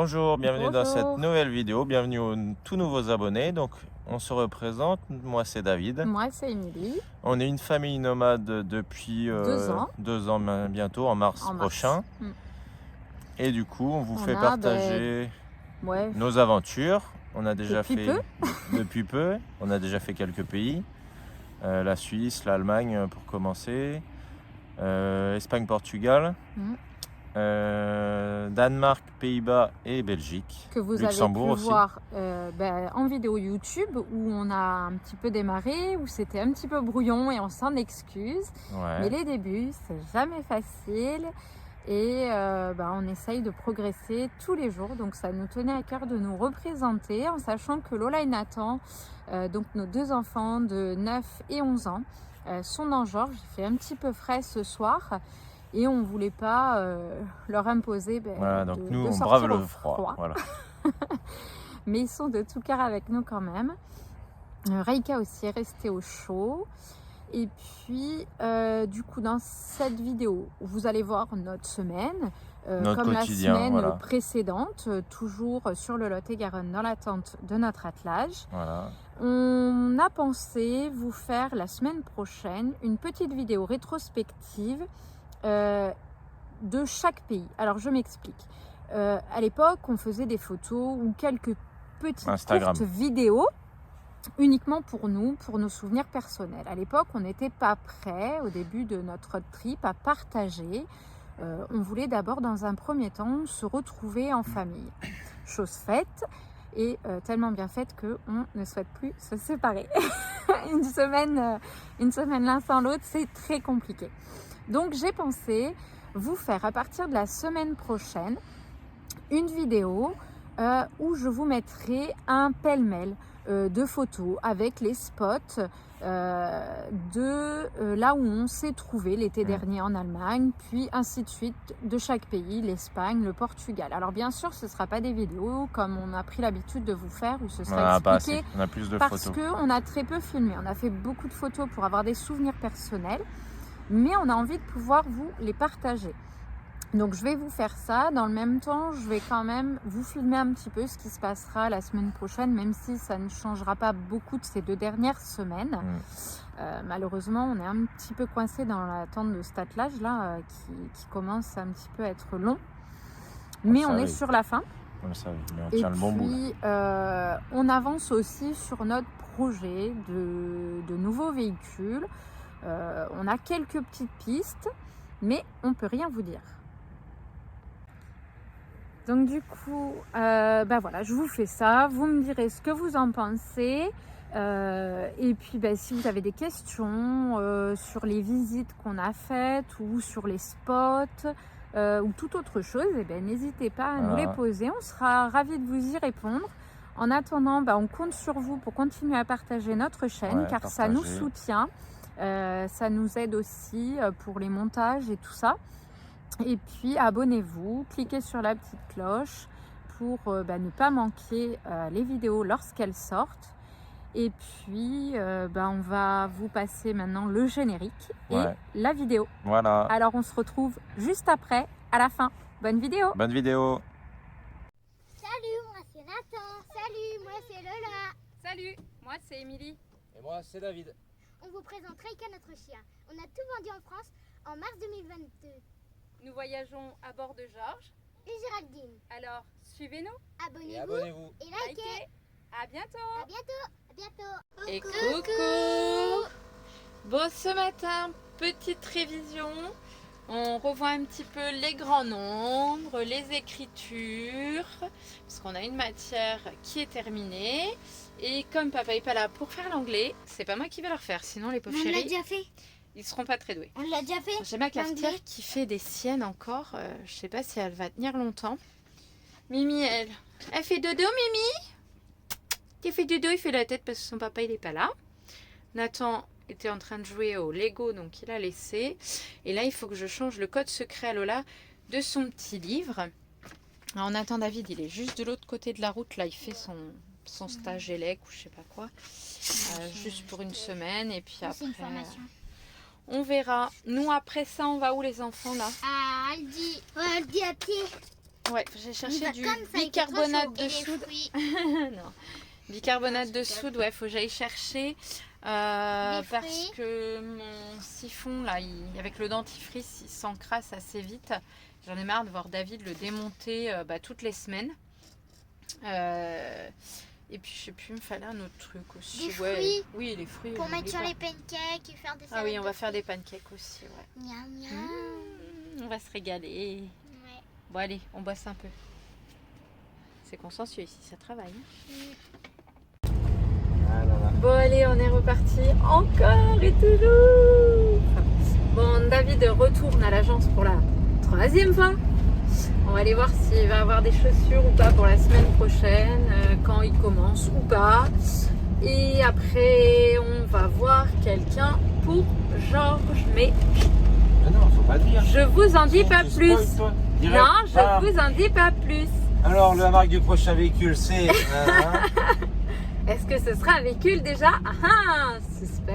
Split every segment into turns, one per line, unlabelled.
Bonjour, bienvenue dans cette
Bonjour.
nouvelle vidéo, bienvenue aux tout nouveaux abonnés. Donc on se représente, moi c'est David.
Moi, c'est Émilie,
On est une famille nomade depuis
2 ans
2 ans bientôt, en mars
en mars.
prochain. Et du coup, on vous
On
fait
a,
partager
ouais,
nos aventures. On a déjà
depuis
fait,
peu.
depuis peu, on a déjà fait quelques pays. La Suisse, l'Allemagne pour commencer, Espagne, Portugal,
Mm.
Danemark, Pays-Bas et Belgique.
Que vous avez
Luxembourg
pu
aussi.
voir en vidéo YouTube où on a un petit peu démarré, où c'était un petit peu brouillon et on s'en excuse.
Ouais.
Mais les débuts, c'est jamais facile et on essaye de progresser tous les jours. Donc ça nous tenait à cœur de nous représenter en sachant que Lola et Nathan, donc nos 2 enfants de 9 et 11 ans, sont dans Georges. Il fait un petit peu frais ce soir. Et on ne voulait pas leur imposer
Voilà, donc nous
de
on
sortir
brave le
au
froid. Voilà.
Mais ils sont de tout cœur avec nous quand même. Reika aussi est resté au chaud. Et puis, du coup, dans cette vidéo, vous allez voir notre semaine,
Notre
comme
quotidien,
la semaine
voilà.
précédente, toujours sur le Lot-et-Garonne dans l'attente de notre attelage.
Voilà.
On a pensé vous faire la semaine prochaine une petite vidéo rétrospective de chaque pays. Alors je m'explique. À l'époque, on faisait des photos ou quelques petites
Instagram.
courtes vidéos uniquement pour nous, pour nos souvenirs personnels. À l'époque, on n'était pas prêt au début de notre trip à partager. On voulait d'abord, dans un premier temps, se retrouver en famille. Chose faite et tellement bien faite qu'on ne souhaite plus se séparer. une semaine l'un sans l'autre, c'est très compliqué. Donc j'ai pensé vous faire à partir de la semaine prochaine une vidéo où je vous mettrai un pêle-mêle de photos avec les spots de là où on s'est trouvé l'été dernier en Allemagne, puis ainsi de suite de chaque pays, l'Espagne, le Portugal. Alors bien sûr, ce ne sera pas des vidéos comme on a pris l'habitude de vous faire, où ce sera expliqué,
on a plus de
parce
photos.
qu'on a très peu filmé. On a fait beaucoup de photos pour avoir des souvenirs personnels, mais on a envie de pouvoir vous les partager. Donc je vais vous faire ça. Dans le même temps, je vais quand même vous filmer un petit peu ce qui se passera la semaine prochaine, même si ça ne changera pas beaucoup de ces 2 dernières semaines. Malheureusement, on est un petit peu coincé dans l'attente de cet attelage là qui commence un petit peu à être long. Mais on est sur la fin.
On le savait, mais on
Et
tient le bon bout.
puis, on avance aussi sur notre projet de nouveaux véhicules. On a quelques petites pistes, mais on ne peut rien vous dire. Donc du coup, voilà, je vous fais ça. Vous me direz ce que vous en pensez. Et puis, si vous avez des questions sur les visites qu'on a faites ou sur les spots ou toute autre chose, n'hésitez pas à nous les poser. On sera ravis de vous y répondre. En attendant, on compte sur vous pour continuer à partager notre chaîne, car ça nous soutient. Ça nous aide aussi pour les montages et tout ça. Et puis abonnez-vous, cliquez sur la petite cloche pour ne pas manquer les vidéos lorsqu'elles sortent. Et puis on va vous passer maintenant le générique et la vidéo.
Voilà.
Alors on se retrouve juste après, à la fin. Bonne vidéo.
Bonne vidéo.
Salut, moi c'est Nathan. Salut, moi c'est Lola.
Salut, moi c'est Émilie.
Et moi c'est David.
On vous présente Reika, notre chien. On a tout vendu en France en mars 2022.
Nous voyageons à bord de Georges.
Et Géraldine.
Alors, suivez-nous.
Abonnez-vous et likez.
À bientôt.
À bientôt. À bientôt.
Et coucou. Bon, ce matin, petite révision. On revoit un petit peu les grands nombres, les écritures, parce qu'on a une matière qui est terminée. Et comme papa n'est pas là pour faire l'anglais, c'est pas moi qui vais leur faire, sinon les pauvres
On l'a
chéris,
déjà fait.
ils seront pas très doués.
On l'a déjà fait.
J'ai ma cafetière qui fait des siennes encore, je sais pas si elle va tenir longtemps. Mimi, elle fait dodo, Mimi. Qui fait dodo, il fait la tête parce que son papa il est pas là. Nathan était en train de jouer au Lego, donc il a laissé. Et là, il faut que je change le code secret à Lola de son petit livre. Alors, on attend David, il est juste de l'autre côté de la route. Là, il fait son stage élec ou je sais pas quoi. Juste pour une semaine. Et puis après, on verra. Nous, après ça, on va où les enfants là?
À Aldi. À pied.
Ouais, j'ai cherché
va
du
comme ça, il fait trop
bicarbonate
chaud.
de
Et les
soude.
fruits.
Non. Bicarbonate de soude, ouais, faut que j'aille chercher. Parce
fruits.
que mon siphon, là, avec le dentifrice, il s'encrasse assez vite. J'en ai marre de voir David le démonter toutes les semaines. Et puis, je sais plus, il me fallait un autre truc aussi.
Des fruits.
Oui, les fruits.
Pour
j'oublie
mettre sur
pas.
les pancakes et faire des
Ah
salades.
oui, on va
de
faire des
fruits.
pancakes aussi, ouais.
Miam, miam.
On va se régaler.
Ouais.
Bon, allez, on bosse un peu. C'est consensueux ici, ça travaille.
Ah là là.
Bon, allez, on est reparti encore et toujours. Bon, David retourne à l'agence pour la 3e fois. On va aller voir s'il va avoir des chaussures ou pas pour la semaine prochaine, quand il commence ou pas. Et après, on va voir quelqu'un pour Georges. Mais
Ah non, faut pas dire.
je vous en dis pas
Tu
plus.
spoil, toi, direct.
Non, je
Ah.
vous en dis pas plus.
Alors, la marque du prochain véhicule, c'est...
Est-ce que ce sera un véhicule déjà? Ah, suspense.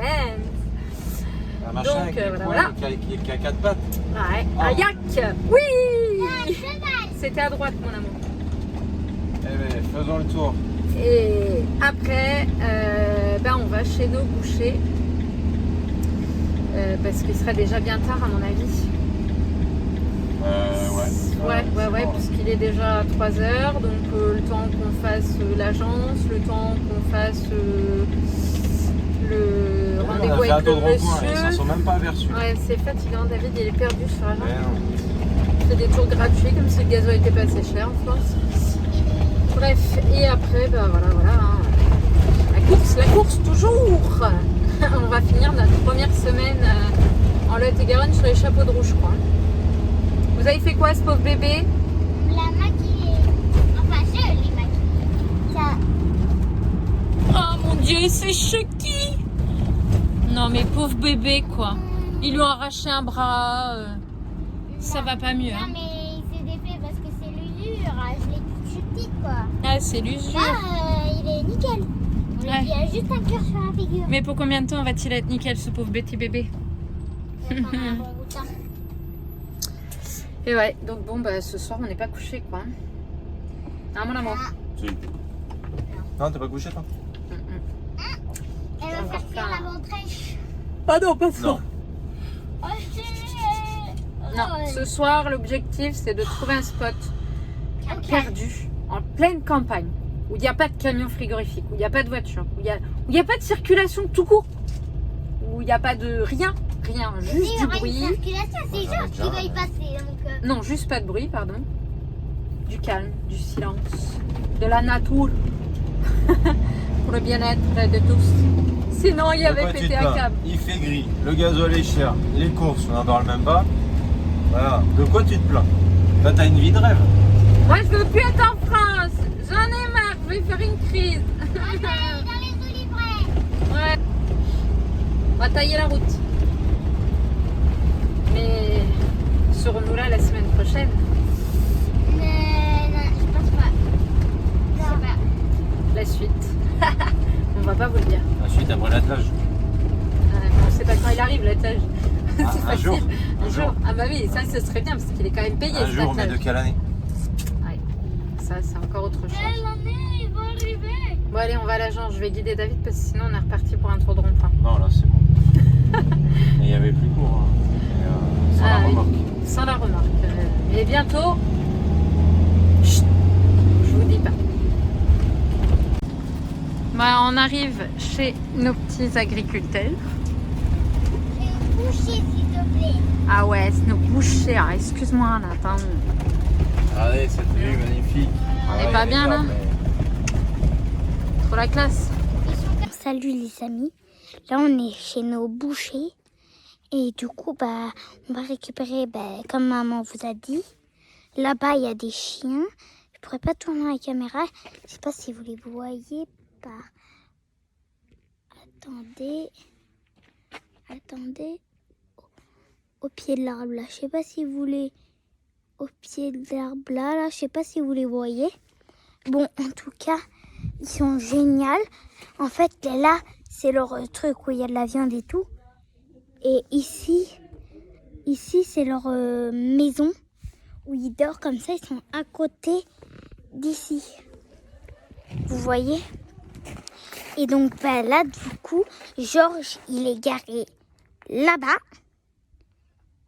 un machin
Donc,
qui,
voilà.
qui a 4 pattes.
Ouais,
Ah.
un yak. Oui. C'était à droite, mon amour.
Eh bien, faisons le tour.
Et après, on va chez nos bouchers. Parce qu'il sera déjà bien tard, à mon avis. Ouais, puisqu'il est déjà 3h. Donc, le temps qu'on fasse l'agence, le temps qu'on fasse le rendez-vous
on a fait un
avec le
tour de rond-point, ils
monsieur.
s'en sont même pas aperçus.
Ouais, c'est fatigant. David, il est perdu sur l'agence.
Mais non.
C'est des tours gratuits, comme si le gasoil était pas assez cher en France. Bref, et après, voilà. Hein. La course toujours. On va finir notre première semaine en Lot-et-Garonne sur les chapeaux de roue, je crois. Vous avez fait quoi, ce pauvre bébé?
La maquiller. Enfin, je l'ai maquillée. Ça.
Oh mon Dieu, c'est Chucky. Non mais pauvre bébé, quoi. Ils lui ont arraché un bras. Ça va pas mieux.
Non,
Hein.
mais il s'est défait parce que c'est l'usure. Je l'ai toute petite, quoi.
Ah, c'est l'usure.
Là, il est nickel.
Ouais.
Il y a juste un cœur sur la figure.
Mais pour combien de temps va-t-il être nickel, ce pauvre petit bébé?
Il va prendre un bon bout de temps.
Et ouais, donc ce soir on n'est pas couché, quoi. Ah, mon amour.
Si. Non, t'es pas couché, toi?
Elle va
Encore
faire
plein.
la ventrèche.
Ah non, pas ça.
Non.
Oh,
Non, ce soir, l'objectif, c'est de trouver un spot perdu, en pleine campagne, où il n'y a pas de camion frigorifique, où il n'y a pas de voiture, où il n'y a pas de circulation tout court, où il n'y a pas de rien, juste
Il y
du
aura une
bruit.
circulation, c'est
Ouais,
Georges
déjà,
qui va y
ouais.
passer. Donc,
Non, juste pas de bruit, pardon. Du calme, du silence, de la nature, pour le bien-être de tous. Sinon, il y
De
avait
quoi tu
pété
te
un
plains?
câble.
Il fait gris, le gasoil est cher, les courses, on n'en parle même pas. Voilà, de quoi tu te plains? Là, t'as une vie de rêve.
Moi, je veux plus être en France. J'en ai marre, je vais faire une crise.
on va aller dans les oliveraies.
Ouais. On va tailler la route. Mais serons-nous là la semaine prochaine?
Non, je pense pas. Je sais pas.
La suite. On va pas vous le dire.
Ensuite, après l'attelage.
On sait pas quand il arrive l'attelage.
Ah,
C'est
un
facile.
jour.
Un jour. Ah bah oui, ça ce serait bien parce qu'il est quand même payé.
Un
cet
jour, mais
attelage.
de quelle année?
Ouais. Ça c'est encore autre chose.
Quelle année il va arriver?
Bon allez, on va à l'agence. Je vais guider David parce que sinon on est reparti pour un tour de rond-point.
Non, là, c'est bon. Et il y avait plus court. Hein. Et, sans la
oui.
remorque.
Sans la remorque. Et bientôt. Chut, je vous dis pas. On arrive chez nos petits agriculteurs.
J'ai une bouchée, s'il te plaît.
Ah ouais, c'est nos bouchers. Ah, excuse-moi, Nathan.
Regardez cette vue magnifique.
On est pas bien, là? Trop la classe.
Salut les amis. Là, on est chez nos bouchers. Et du coup, on va récupérer, comme maman vous a dit. Là-bas, il y a des chiens. Je pourrais pas tourner la caméra. Je sais pas si vous les voyez pas. Attendez. Au pied de l'arbre, là. Je sais pas si vous les... Au pied de l'arbre, là. Je sais pas si vous les voyez. Bon, en tout cas, ils sont géniaux. En fait, là, c'est leur truc où il y a de la viande et tout. Et ici c'est leur maison où il dort comme ça, ils sont à côté d'ici. Vous voyez? Et donc bah, là, du coup, Georges, il est garé là-bas.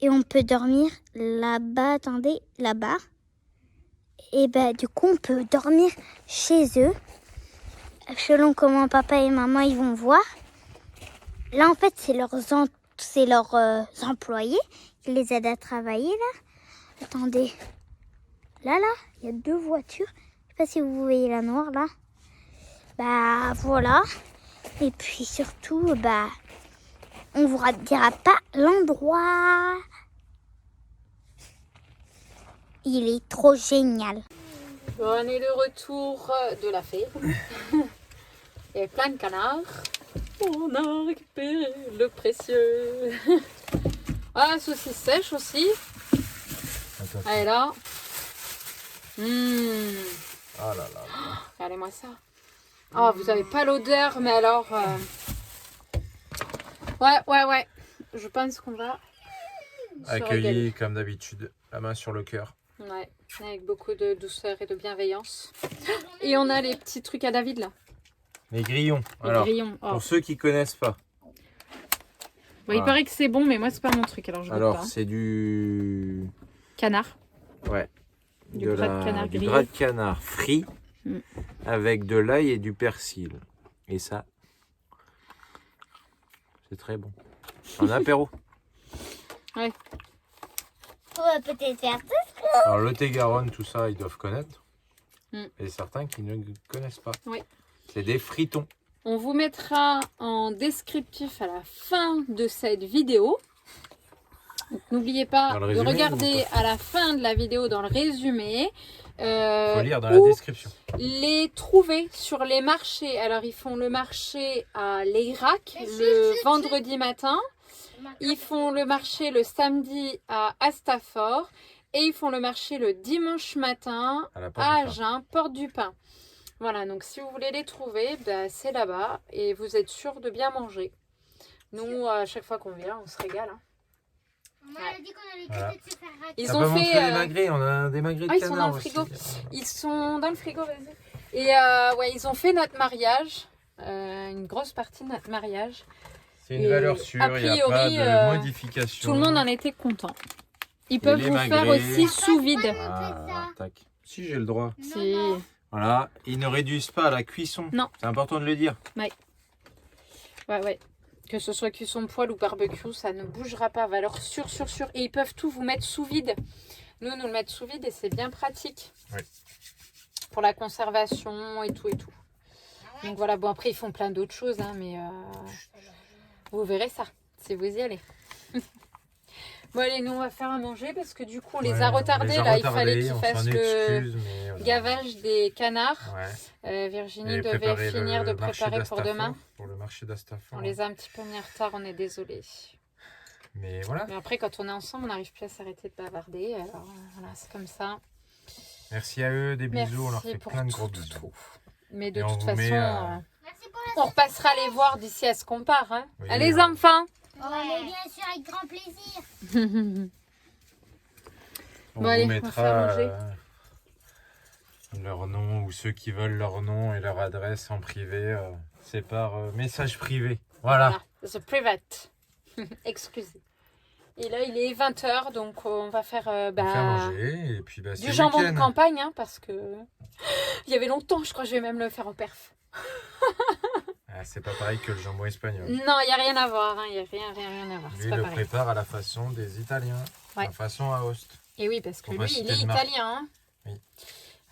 Et on peut dormir là-bas, attendez, là-bas. Et bah, du coup, on peut dormir chez eux. Selon comment papa et maman ils vont voir. Là, en fait, c'est leurs employés qui les aident à travailler, là. Attendez. Là, il y a 2 voitures. Je sais pas si vous voyez la noire, là. Bah, voilà. Et puis, surtout, bah, on vous dira pas l'endroit. Il est trop génial.
Bon, on est le retour de la fête. Il y avait plein de canards. On a récupéré le précieux. Ah, la saucisse sèche aussi. Elle est là.
Ah là là.
Regardez-moi ça. Oh, vous avez pas l'odeur, mais alors... Ouais. Je pense qu'on va se régaler.
Accueilli comme d'habitude, la main sur le cœur.
Ouais, avec beaucoup de douceur et de bienveillance. Et on a les petits trucs à David là.
Les grillons.
Les
Alors,
grillons. Oh.
pour ceux qui connaissent pas.
Bon, il paraît que c'est bon, mais moi c'est pas mon truc, alors je goûte pas.
C'est du
Canard.
ouais,
Du gras de canard
du
grillé.
gras de canard frit avec de l'ail et du persil. Et ça, c'est très bon. En apéro.
Ouais.
On va peut-être faire ça.
Alors le Lot-et-Garonne, tout ça, ils doivent connaître.
Mm.
Et certains qui ne connaissent pas.
Oui.
C'est des fritons.
On vous mettra en descriptif à la fin de cette vidéo. Donc, n'oubliez pas
Dans le
de
résumé,
regarder à la fin de la vidéo dans le résumé.
Faut lire dans la
ou
description.
les trouver sur les marchés. Alors ils font le marché à l'Irak le vendredi matin. Ils font le marché le samedi à Astafort. Et ils font le marché le dimanche matin
À la
à
porte du pain.
Agen, Porte du Pain. Voilà, donc si vous voulez les trouver, ben, c'est là-bas. Et vous êtes sûr de bien manger. Nous, à chaque fois qu'on vient, on se régale. Hein.
On a dit qu'on allait
Voilà.
peut-être se faire rater.
Ils
T'as
ont
pas montré
fait...
les magrets, on a des magrets de
Ah, ils sont
canard
dans le frigo.
aussi.
Ils sont dans le frigo, vas-y. Et ouais, ils ont fait notre mariage. Une grosse partie de notre mariage.
C'est une
Et
valeur sûre,
a
il n'y a pas
priori,
de modification.
Tout le monde en était content. Ils peuvent
les
vous faire
magrets.
aussi sous vide.
Ah, tac. Si j'ai le droit.
Si.
Voilà, ils ne réduisent pas à la cuisson.
Non.
C'est important de le dire.
Ouais. Que ce soit cuisson poêle ou barbecue, ça ne bougera pas. Valeur sûre. Et ils peuvent tout vous mettre sous vide. Nous le mettre sous vide et c'est bien pratique.
Oui.
Pour la conservation et tout. Donc voilà, bon après ils font plein d'autres choses, hein, mais vous verrez ça si vous y allez. Bon allez, nous on va faire à manger parce que du coup on les a retardés. Là, il fallait qu'ils fassent le gavage des canards.
Ouais.
Virginie devait finir de préparer pour demain.
Pour le marché d'Astafort.
On les a un petit peu mis en retard, on est désolé.
Mais voilà.
Mais après quand on est ensemble, on n'arrive plus à s'arrêter de bavarder. Alors voilà, c'est comme ça.
Merci à eux, des bisous, on leur
Merci
fait
pour
plein de
tout,
gros
tout,
bisous.
tout. Mais de
Et on
toute
vous
façon,
met,
Merci pour la
on repassera les voir d'ici à ce qu'on part. Hein.
Oui,
Allez
ouais.
enfants.
mais bien sûr, avec grand plaisir.
On
Bon, allez,
vous
on va
mettra
faire manger.
leur nom ou ceux qui veulent leur nom et leur adresse en privé. C'est par message privé. Voilà.
The private. Excusez. Et là, il est 20h, donc on va faire,
On va faire manger et puis bah, c'est
du jambon de
week-end.
campagne, hein, parce que il y avait longtemps, je crois que je vais même le faire au perf.
Ah, c'est pas pareil que le jambon espagnol.
Non, il n'y a rien à voir, il n'y a rien à voir.
Lui,
C'est
il
pas
le
pareil.
prépare à la façon des Italiens.
Ouais.
La façon à Host.
Et oui, parce que
Pour pas
lui, il
citer
est
de marque.
italien. Hein.
Oui.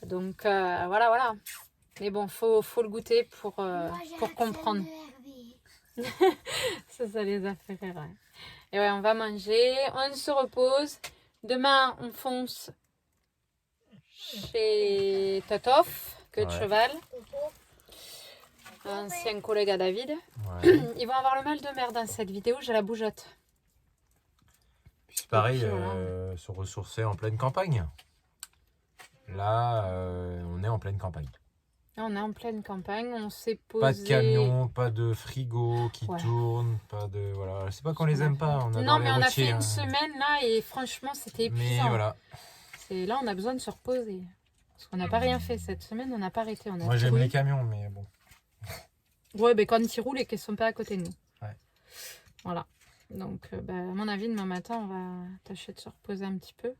Donc voilà. Mais bon, faut le goûter pour comprendre. Ça les a fait rire. Ouais. Et ouais, on va manger, on se repose. Demain, on fonce chez Totof, queue de
Ouais.
cheval. Ancien collègue à David.
Ouais.
Ils vont avoir le mal de mer dans cette vidéo, j'ai la bougeotte.
Puis c'est pareil,
Et puis, voilà.
se ressourcer en pleine campagne. Là, on est en pleine campagne.
On est en pleine campagne, on s'est posé.
Pas de camion, pas de frigo qui
Ouais.
tourne, pas de... Voilà, c'est pas qu'on les aime pas, on adore
Non,
les
mais on a
routiers,
fait une
hein.
semaine là et franchement, c'était
Mais
épuisant.
voilà,
c'est là, on a besoin de se reposer. Parce qu'on n'a pas rien fait cette semaine, on n'a pas arrêté. On a
Moi, j'aime
couru.
les camions, mais bon.
Ouais, mais quand ils roulent et qu'ils sont pas à côté de nous.
Ouais.
Voilà. Donc, à mon avis, demain matin, on va tâcher de se reposer un petit peu.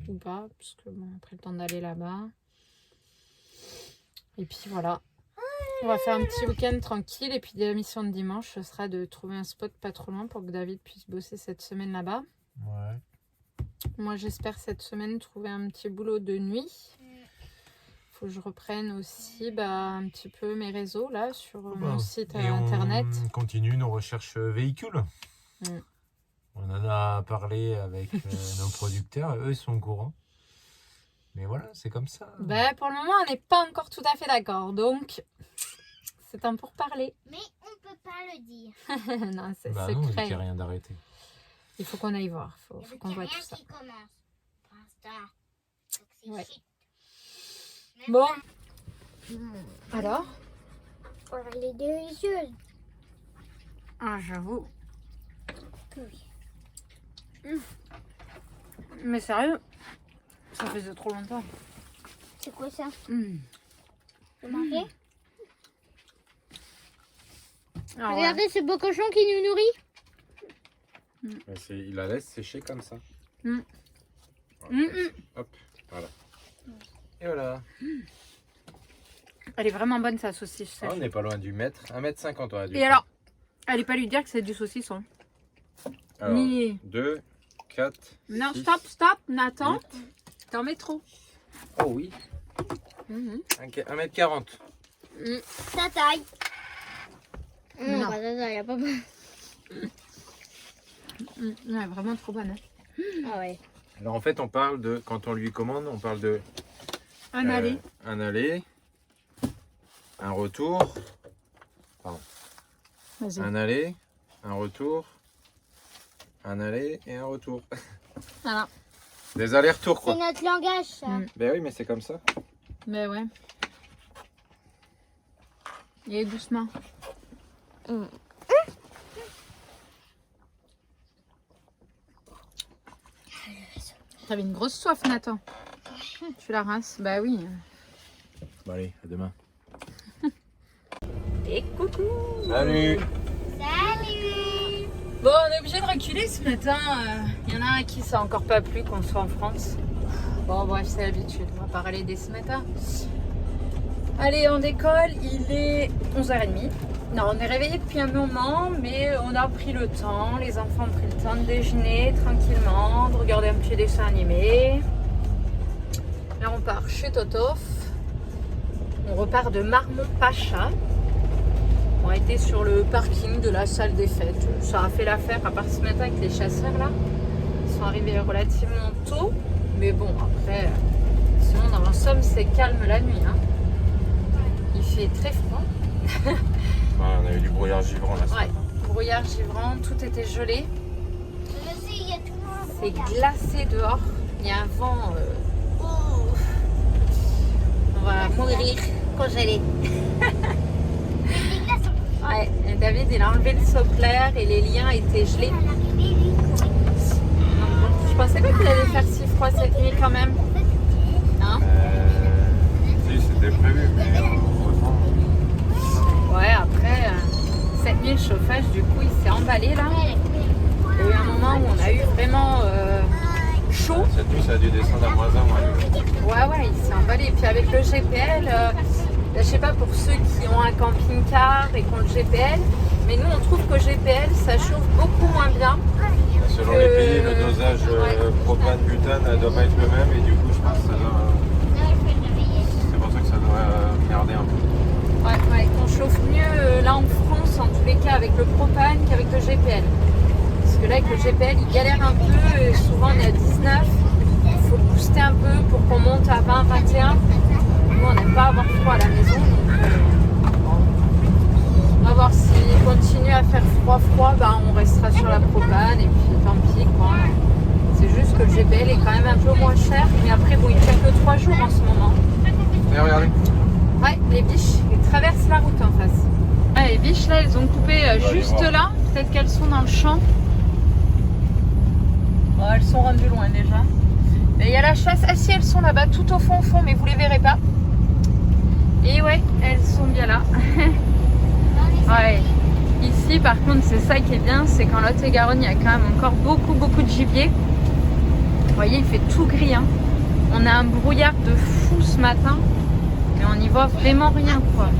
Ou pas, parce que bon, après le temps d'aller là-bas. Et puis voilà. On va faire un petit week-end tranquille. Et puis la mission de dimanche, ce sera de trouver un spot pas trop loin pour que David puisse bosser cette semaine là-bas.
Ouais.
Moi, j'espère cette semaine trouver un petit boulot de nuit. Faut que je reprenne aussi un petit peu mes réseaux là sur mon site
Et
internet.
on continue nos recherches véhicules. On en a parlé avec nos producteurs, eux ils sont au courant. Mais voilà, c'est comme ça.
Pour le moment, on n'est pas encore tout à fait d'accord, donc c'est un pourparler.
Mais on peut pas le dire.
Non, c'est
Bah non, il
secret.
n'y a rien d'arrêté.
Il faut qu'on aille voir, faut qu'on voit tout ça.
Qui commence. Pour l'instant. Donc c'est
Ouais.
shit.
Bon, alors
Elle est délicieuse.
Ah, j'avoue.
Oui.
Mais sérieux, ça faisait trop longtemps.
C'est quoi ça?
Mmh.
Vous mangez?
Ah ouais.
Regardez ce beau cochon qui nous nourrit.
Il la laisse sécher comme ça.
Mm.
Voilà, hop, voilà. Et voilà.
Elle est vraiment bonne sa saucisse.
Ah, on n'est pas loin du mètre. 1,50 m on a dû.
Et alors, allez pas lui dire que c'est du saucisson.
Alors,
Ni-
2, 4.
Non,
6,
stop, Nathan.
8.
T'en mets trop.
Oh oui. 1,40 m.
Ta taille.
Non.
Pas ta taille, y a pas besoin.
Ouais, vraiment trop bonne.
Ah ouais.
Alors en fait, on parle de, quand on lui commande, on parle de
Un aller.
un aller, un retour,
Vas-y.
un aller, un retour, un aller et un retour.
Voilà.
Des allers-retours
C'est
quoi.
notre langage, ça.
Ben oui, mais c'est comme ça.
Mais ouais. Et doucement. T'avais une grosse soif, Nathan. Tu la rinces? Bah oui.
Bon allez, à demain.
Et coucou.
Salut.
Salut.
Bon, on est obligé de reculer ce matin. Il y en a un qui ça encore pas plu qu'on soit en France. Bon, bref, c'est l'habitude. On va pas râler ce matin. Allez, on décolle. Il est 11h30. Non, on est réveillé depuis un moment, mais on a pris le temps. Les enfants ont pris le temps de déjeuner tranquillement, de regarder un petit dessin animé. Là, on part chez Totof. On repart de Marmont-Pacha. On a été sur le parking de la salle des fêtes. Ça a fait l'affaire, à part ce matin avec les chasseurs là. Ils sont arrivés relativement tôt. Mais bon, après, sinon dans l'ensemble, c'est calme la nuit. Hein. Il fait très froid.
On a eu du brouillard givrant là.
Ouais, brouillard givrant, tout était gelé.
Je sais, il y a toujours un
C'est
brouillard.
glacé dehors. Il y a un vent. On va mourir congelé.
Des glaçons.
Ouais, et David il a enlevé le soclair et les liens étaient gelés.
À l'arrivée, lui,
Je pensais pas qu'il allait faire si froid cette nuit quand même. Hein?
Si, c'était prévu, mais heureusement.
Ouais, après, cette nuit le chauffage du coup il s'est emballé là. Il y a eu un moment où on a eu vraiment chaud.
Cette nuit, ça a dû descendre à -1.
Ouais, il s'est emballé. Et puis avec le GPL, je sais pas pour ceux qui ont un camping-car et qui ont le GPL, mais nous on trouve qu'au GPL ça chauffe beaucoup moins bien.
Selon les pays, le dosage propane-butane ne doit pas être le même et du coup, je pense que ça doit. C'est pour ça que ça doit merder un peu.
Ouais, on chauffe mieux là en France en tous les cas avec le propane qu'avec le GPL. Parce que là avec le GPL il galère un peu et souvent on est à 19. Il faut booster un peu pour qu'on monte à 20, 21. Nous on n'aime pas avoir froid à la maison. Donc, bon. On va voir s'il continue à faire froid, on restera sur la propane et puis tant pis quoi. C'est juste que le GPL est quand même un peu moins cher. Mais après bon il tient que 3 jours en ce moment.
Et regardez.
Ouais, les biches, ils traversent la route en face. Ah, les biches là, elles ont coupé juste là. Peut-être qu'elles sont dans le champ. Bon, elles sont rendues loin déjà. Il y a la chasse. Ah si, elles sont là-bas, tout au fond, mais vous les verrez pas. Et ouais, elles sont bien là. Ouais. Ici, par contre, c'est ça qui est bien, c'est qu'en Lot-et-Garonne, il y a quand même encore beaucoup de gibier. Vous voyez, il fait tout gris. Hein. On a un brouillard de fou ce matin, mais on n'y voit vraiment rien, quoi.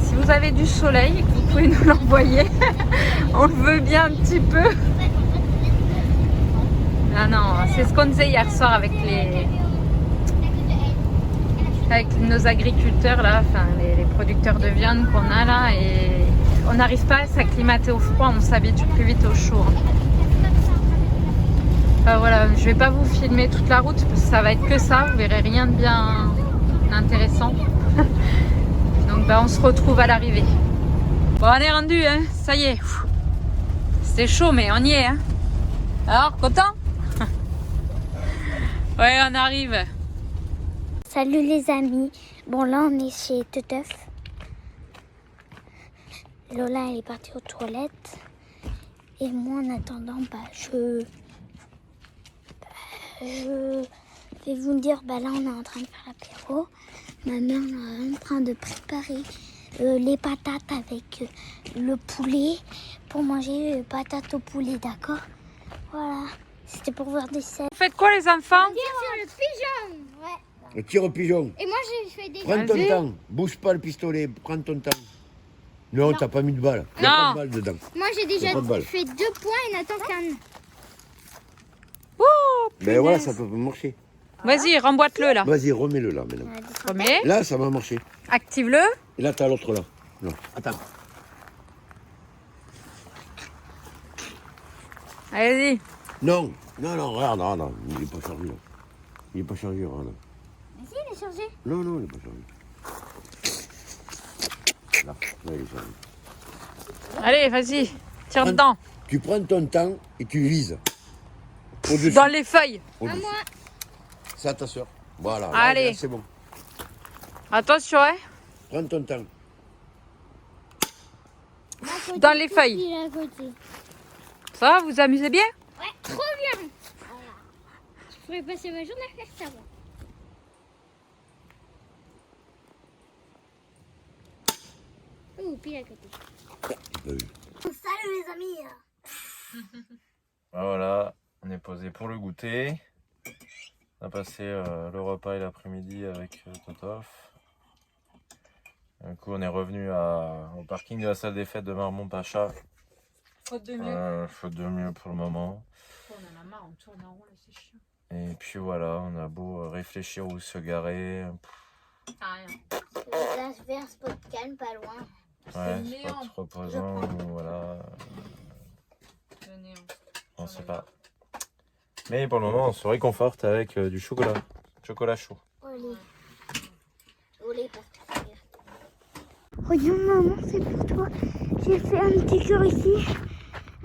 Si vous avez du soleil et que vous pouvez nous l'envoyer, on le veut bien un petit peu. Ah non, c'est ce qu'on disait hier soir avec nos agriculteurs là, enfin les producteurs de viande qu'on a là, et on n'arrive pas à s'acclimater au froid, on s'habitue plus vite au chaud. Enfin, voilà, je vais pas vous filmer toute la route parce que ça va être que ça, vous verrez rien de bien intéressant. Donc on se retrouve à l'arrivée. Bon, on est rendu, hein, ça y est. C'était chaud mais on y est. Hein. Alors, content? Ouais, on arrive.
Salut les amis. Bon, là, on est chez Teteuf. Lola, elle est partie aux toilettes. Et moi, en attendant, je vais vous dire, là, on est en train de faire l'apéro. Ma mère est en train de préparer les patates avec le poulet pour manger patates au poulet, d'accord? Voilà. C'était pour voir des scènes.
Vous faites quoi les enfants?
Tire sur le pigeon. Ouais.
Le tir au pigeon.
Et moi j'ai fait des...
Prends ton temps. Bouge pas le pistolet. Prends ton temps. Non, t'as pas mis de balle. Il y a
Non.
pas de balle dedans.
Moi j'ai déjà
Y a pas de balle.
fait 2 points et Nathan qu'un.
Ben voilà, ça peut pas marcher.
Vas-y, remboîte-le là.
Vas-y, remets-le là maintenant.
Remets.
Là, ça va marcher.
Active-le.
Et là, t'as l'autre là. Non, attends.
Allez-y.
Non, regarde. Il est pas chargé là. Il est pas chargé, regarde.
Mais si, il est chargé.
Non, il est pas chargé. Là, il est chargé.
Allez, vas-y. Tire dedans.
Tu prends ton temps et tu vises. Au-dessus.
Dans les feuilles.
Au-dessus. C'est à ta soeur. Voilà. là,
Allez.
là, c'est bon.
Attention, hein.
Prends ton temps.
Dans les feuilles.
Il est à côté.
Ça va, vous vous amusez bien?
Ouais, trop bien. Voilà. Je pourrais passer ma journée à faire ça. Moi. Oh, pile à côté. Salut les amis.
Voilà, on est posé pour le goûter. On a passé le repas et l'après-midi avec Totof. Du coup, on est revenu au parking de la salle des fêtes de Marmont-Pacha.
Faute de mieux.
Faute de mieux pour le moment.
On en a marre, on tourne en rond là, c'est chiant.
Et puis voilà, on a beau réfléchir où se garer.
Ah, rien.
Là, je vais un spot calme, pas loin.
Ouais,
le
c'est pas
néant.
trop reposant ou voilà.
Le néant.
On sait pas. Mais pour le moment, on se réconforte avec du chocolat. Chocolat chaud.
Olé. Olé, parce que c'est bien. Regarde maman, c'est pour toi. J'ai fait un petit cœur ici,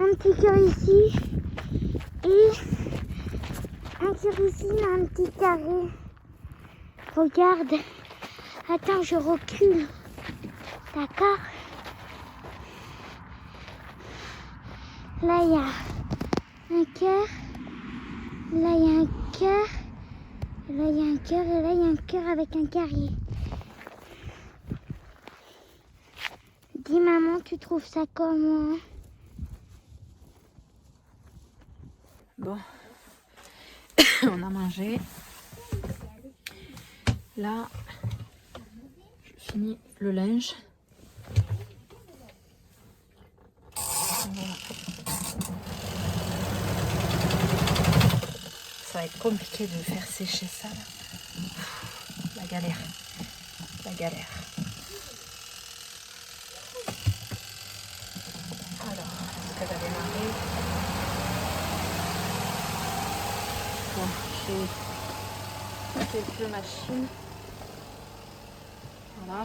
un petit cœur ici, et un cœur ici, un petit carré. Regarde. Attends, je recule. D'accord. Là, il y a un cœur. Là, il y a un cœur. Là, il y a un cœur. Et là, il y a un cœur avec un carré. Dis maman, tu trouves ça comment?
Bon. On a mangé. Là, je finis le linge. Voilà. Ça va être compliqué de faire sécher ça là. La galère. Alors, est-ce qu'elle a démarré? Bon, j'ai quelques machines. Voilà.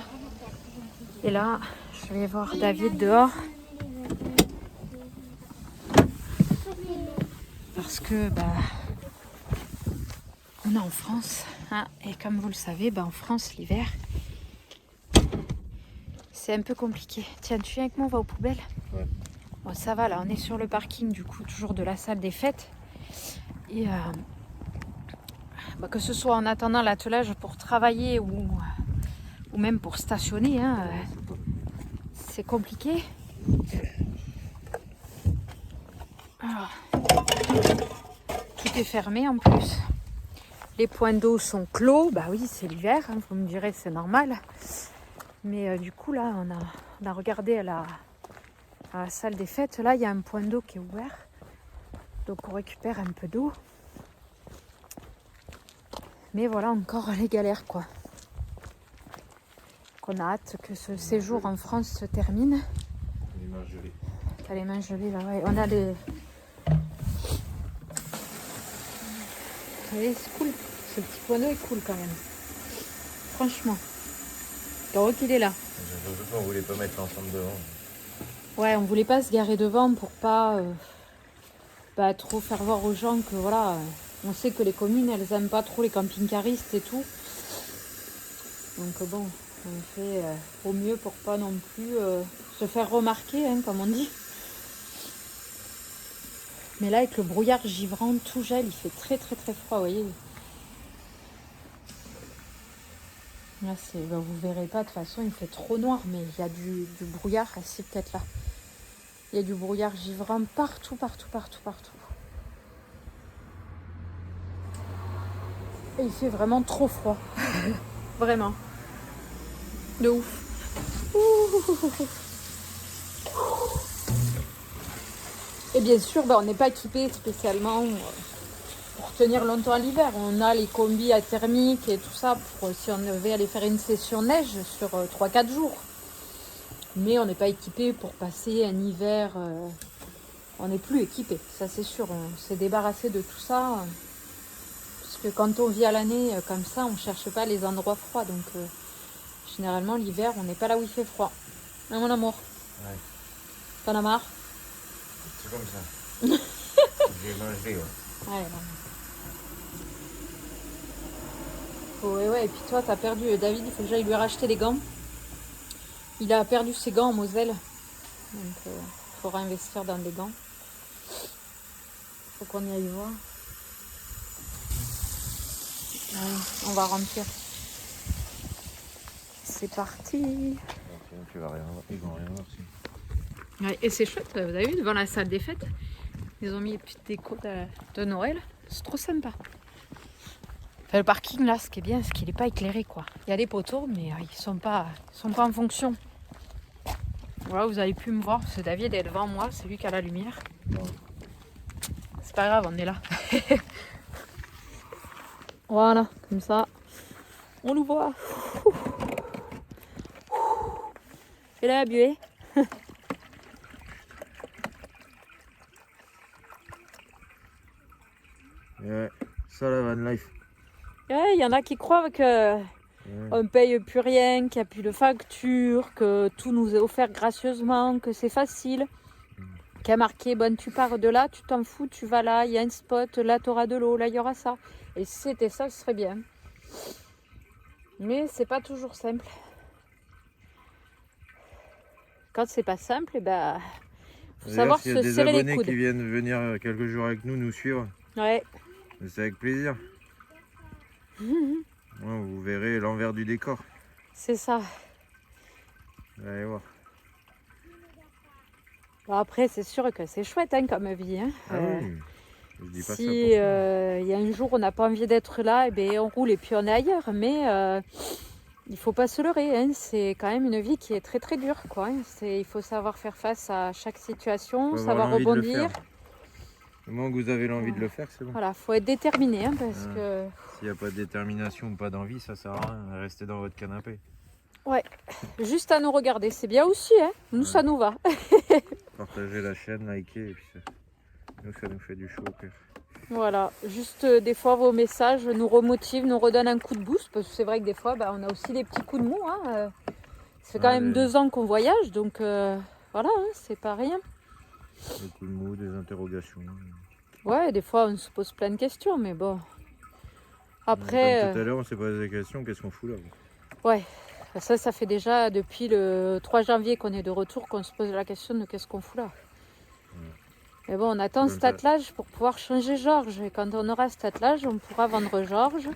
Et là, je vais voir David dehors. Parce que, on est en France. Hein, et comme vous le savez, en France, l'hiver, c'est un peu compliqué. Tiens, tu viens avec moi, on va aux poubelles?
Ouais.
Bon, ça va, là, on est sur le parking, du coup, toujours de la salle des fêtes. Et que ce soit en attendant l'attelage pour travailler ou même pour stationner, hein, c'est compliqué. Alors, tout est fermé en plus. Les points d'eau sont clos. Bah oui, c'est l'hiver, hein, vous me direz, c'est normal. Mais du coup, là, on a regardé à la salle des fêtes. Là, il y a un point d'eau qui est ouvert. Donc, on récupère un peu d'eau. Mais voilà encore les galères, quoi. Qu'on a hâte que ce séjour en France se termine.
Les mains gelées.
T'as les mains gelées, là, ouais. On a les... Vous voyez, c'est cool. Ce petit point d'eau est cool, quand même. Franchement. Donc, il est là.
Surtout qu'on voulait pas mettre l'ensemble devant.
Ouais, on voulait pas se garer devant pour pas trop faire voir aux gens que voilà, on sait que les communes elles aiment pas trop les camping-caristes et tout. Donc bon, on fait au mieux pour pas non plus se faire remarquer, hein, comme on dit. Mais là avec le brouillard givrant, tout gèle, il fait très très très froid, vous voyez. Là, vous verrez pas, de toute façon il fait trop noir, mais il y a du brouillard, c'est peut-être là. Il y a du brouillard givrant partout, partout, partout, partout. Et il fait vraiment trop froid. Vraiment. De ouf. Et bien sûr, on n'est pas équipé spécialement pour tenir longtemps l'hiver. On a les combis à thermique et tout ça pour si on devait aller faire une session neige sur 3-4 jours. Mais on n'est pas équipé pour passer un hiver. On n'est plus équipé, ça c'est sûr. On s'est débarrassé de tout ça. Parce que quand on vit à l'année comme ça, on ne cherche pas les endroits froids. Donc généralement l'hiver, on n'est pas là où il fait froid. Hein, mon amour?
Ouais.
T'en as marre?
C'est comme ça. J'ai mangé, ouais.
Ouais, non. Ouais, et puis toi, t'as perdu. David, il faut que j'aille lui racheter des gants. Il a perdu ses gants en Moselle. Donc, il faudra investir dans des gants. Faut qu'on y aille voir. Ouais, on va remplir. C'est parti.
Tu vas rien voir. Ils vont rien voir.
Ouais, et c'est chouette, vous avez vu, devant la salle des fêtes, ils ont mis des petites décos de Noël. C'est trop sympa. Enfin, le parking là, ce qui est bien, c'est qu'il n'est pas éclairé, quoi. Il y a des poteaux, mais ils sont pas en fonction. Voilà, vous avez pu me voir, parce que David est devant moi, c'est lui qui a la lumière.
Bon.
C'est pas grave, on est là. Voilà, comme ça, on nous voit. Et là, buée.
Ouais, ça la van life.
Il y en a qui croient que on paye plus rien, qu'il n'y a plus de facture, que tout nous est offert gracieusement, que c'est facile. Qui a marqué, bon, tu pars de là, tu t'en fous, tu vas là, il y a un spot, là tu auras de l'eau, là il y aura ça. Et si c'était ça, ce serait bien. Mais c'est pas toujours simple. Quand c'est pas simple, faut savoir se serrer les coudes.
Il y a des abonnés qui viennent venir quelques jours avec nous suivre.
Ouais.
C'est avec plaisir. Ouais, vous verrez l'envers du décor.
C'est ça.
Vous allez voir.
Bon, après, c'est sûr que c'est chouette hein, comme vie. Hein.
Ah oui. Je dis pas
si
ça pour
il y a un jour on n'a pas envie d'être là, on roule et puis on est ailleurs. Mais il faut pas se leurrer. Hein. C'est quand même une vie qui est très très dure. Quoi, hein. Il faut savoir faire face à chaque situation, savoir rebondir.
Le moment que vous avez l'envie de le faire, c'est bon.
Voilà, faut être déterminé hein, parce que...
S'il n'y a pas de détermination ou pas d'envie, ça sert à rien. Restez dans votre canapé.
Ouais, juste à nous regarder, c'est bien aussi. Hein. Nous, ça nous va.
Partagez la chaîne, likez, et puis ça nous fait du chaud au cœur.
Voilà, juste des fois vos messages nous remotivent, nous redonnent un coup de boost, parce que c'est vrai que des fois, on a aussi des petits coups de mou. Hein. Ça fait quand même 2 ans qu'on voyage, donc voilà, hein, c'est pas rien.
Des coups de mou, des interrogations.
Ouais, des fois on se pose plein de questions, mais bon. Après.
Comme tout à l'heure, on s'est posé des questions, qu'est-ce qu'on fout là?
Ouais, ça fait déjà depuis le 3 janvier qu'on est de retour qu'on se pose la question de qu'est-ce qu'on fout là. Mais bon, on attend cet attelage pour pouvoir changer Georges. Et quand on aura cet attelage, on pourra vendre Georges,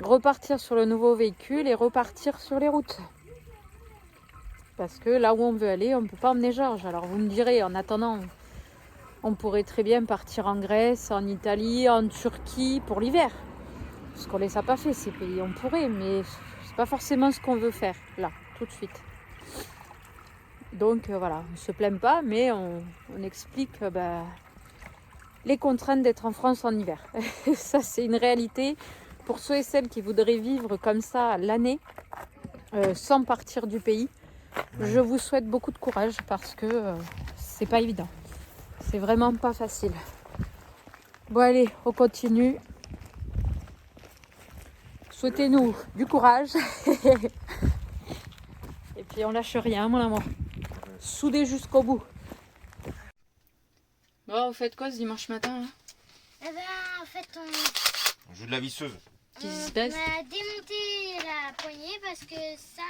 repartir sur le nouveau véhicule et repartir sur les routes. Parce que là où on veut aller, on ne peut pas emmener Georges. Alors vous me direz, en attendant, on pourrait très bien partir en Grèce, en Italie, en Turquie pour l'hiver. Parce qu'on ne les a pas fait ces pays. On pourrait, mais c'est pas forcément ce qu'on veut faire là, tout de suite. Donc voilà, on ne se plaint pas, mais on explique les contraintes d'être en France en hiver. Ça, c'est une réalité. Pour ceux et celles qui voudraient vivre comme ça l'année, sans partir du pays, je vous souhaite beaucoup de courage parce que c'est pas évident. C'est vraiment pas facile. Bon allez, on continue. Souhaitez-nous du courage. Et puis on lâche rien, mon amour. Soudé jusqu'au bout. Bon, vous faites quoi ce dimanche matin là?
Eh ben, en fait,
On joue de la visseuse.
Qui se
on
baisse?
a démonté la poignée parce que ça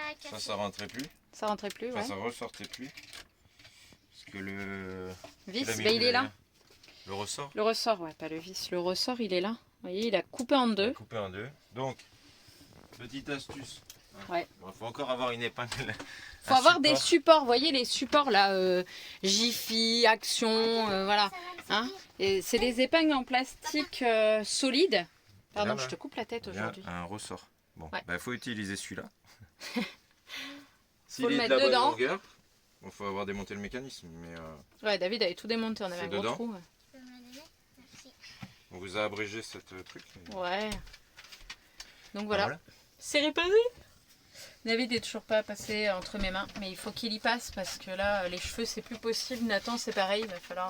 a cassé.
Ça rentrait plus.
Ça rentrait plus, ouais.
Ça ressortait plus. Parce que le
Vis,
la
il est là.
Le ressort.
Le ressort, ouais, pas le vis. Le ressort, il est là. Vous voyez, il a coupé en deux.
Coupé en deux. Donc, petite astuce.
Ouais.
Il faut encore avoir une épingle.
Faut avoir des supports, vous voyez les supports là, Jiffy, Action, voilà. Hein, et c'est des épingles en plastique solide. Pardon,
Là,
je te coupe la tête aujourd'hui.
Un ressort. Bon,
Ouais.
faut utiliser celui-là.
Faut le mettre dedans.
Bon, faut avoir démonté le mécanisme, mais
Ouais, David avait tout démonté, on avait
c'est
un gros
dedans.
trou. Ouais.
Tu peux me la donner? Merci.
on vous a abrégé cette truc.
Ouais. Donc voilà.
Voilà.
C'est réparé. David est toujours pas passé entre mes mains, mais il faut qu'il y passe parce que là, les cheveux, c'est plus possible. Nathan, c'est pareil, il va falloir...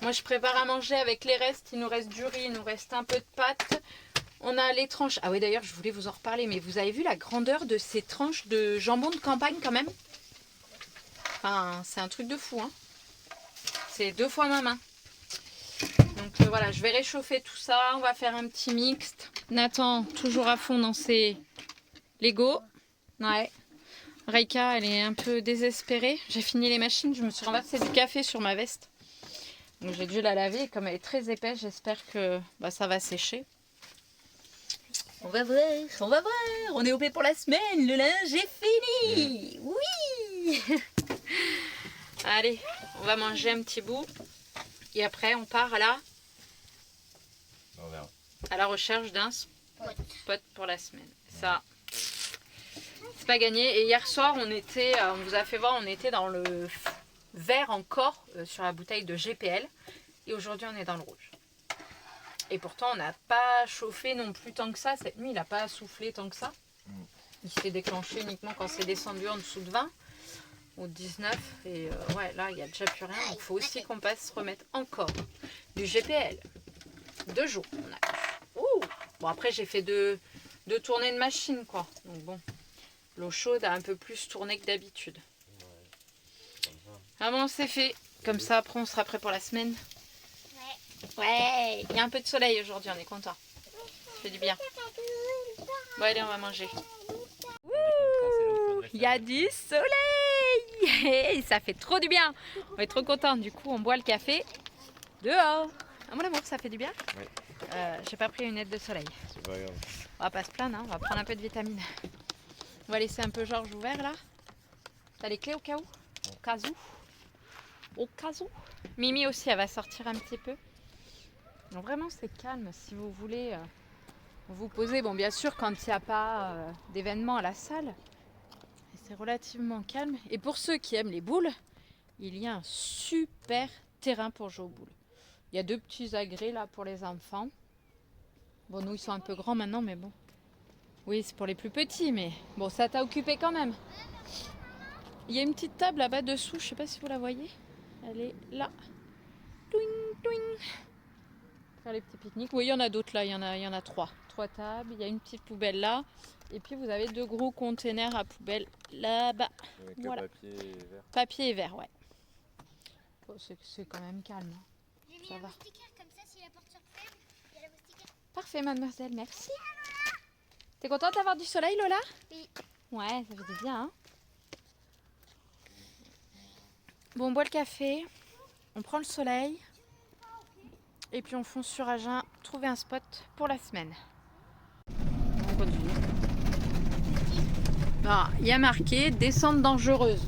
Moi, je prépare à manger avec les restes. Il nous reste du riz, il nous reste un peu de pâtes. On a les tranches. Ah oui, d'ailleurs, je voulais vous en reparler, mais vous avez vu la grandeur de ces tranches de jambon de campagne quand même? Enfin, c'est un truc de fou, hein. C'est 2 fois ma main. Donc voilà, je vais réchauffer tout ça. On va faire un petit mixte. Nathan, toujours à fond dans ses Lego. Ouais. Reika, elle est un peu désespérée. J'ai fini les machines. Je me suis renversé du café sur ma veste. Donc j'ai dû la laver. Comme elle est très épaisse, j'espère que ça va sécher. On va voir, on va voir. On est OP pour la semaine. Le linge est fini. Oui. Allez, on va manger un petit bout. Et après, on part à la recherche d'un spot pour la semaine. Ça, c'est pas gagné. Et hier soir, on vous a fait voir, on était dans le vert encore sur la bouteille de GPL. Et aujourd'hui, on est dans le rouge. Et pourtant, on n'a pas chauffé non plus tant que ça. Cette nuit, il n'a pas soufflé tant que ça. Il s'est déclenché uniquement quand c'est descendu en dessous de 20 ou 19. Et ouais, là, il n'y a déjà plus rien. Donc, il faut aussi qu'on passe remettre encore du GPL. 2 jours. On a... Ouh. Bon, après, j'ai fait deux tournées de machine, quoi. Donc bon, l'eau chaude a un peu plus tourné que d'habitude. Ah bon, c'est fait. Comme ça, après, on sera prêt pour la semaine. Ouais, il y a un peu de soleil aujourd'hui, on est content. Ça fait du bien. Bon, allez, on va manger. Il y a du soleil. Et ça fait trop du bien. On est trop content. Du coup, on boit le café dehors. Ah, mon amour, ça fait du bien.
Oui.
J'ai pas pris une aide de soleil.
C'est pas grave.
On va pas se plaindre, hein. On va prendre un peu de vitamines. On va laisser un peu Georges ouvert là. T'as les clés au cas où? Au cas où? Au cas où? Mimi aussi, elle va sortir un petit peu. Donc vraiment, c'est calme. Si vous voulez vous poser, bon, bien sûr, quand il n'y a pas d'événement à la salle, c'est relativement calme. Et pour ceux qui aiment les boules, il y a un super terrain pour jouer aux boules. Il y a 2 petits agrès là pour les enfants. Bon, nous, ils sont un peu grands maintenant, mais bon. Oui, c'est pour les plus petits, mais bon, ça t'a occupé quand même. Il y a une petite table là-bas dessous, je sais pas si vous la voyez. Elle est là. Twing, twing. Faire les petits pique-niques. Oui, il y en a d'autres là, il y en a 3. 3 tables, il y a une petite poubelle là. Et puis vous avez 2 gros containers à poubelle là-bas.
Avec
voilà.
papier et verre.
Papier et verre, ouais. Bon, c'est quand même calme.
J'ai mis
Ça
un
va.
moustiquaire comme ça, si la porte se referme, il y a la moustiquaire.
Parfait, mademoiselle, merci. T'es contente d'avoir du soleil, Lola?
Oui.
Ouais, ça fait du bien, hein. Bon, on boit le café. On prend le soleil et puis on fonce sur Agen, trouver un spot pour la semaine. On continue. Ah, il y a marqué descente dangereuse.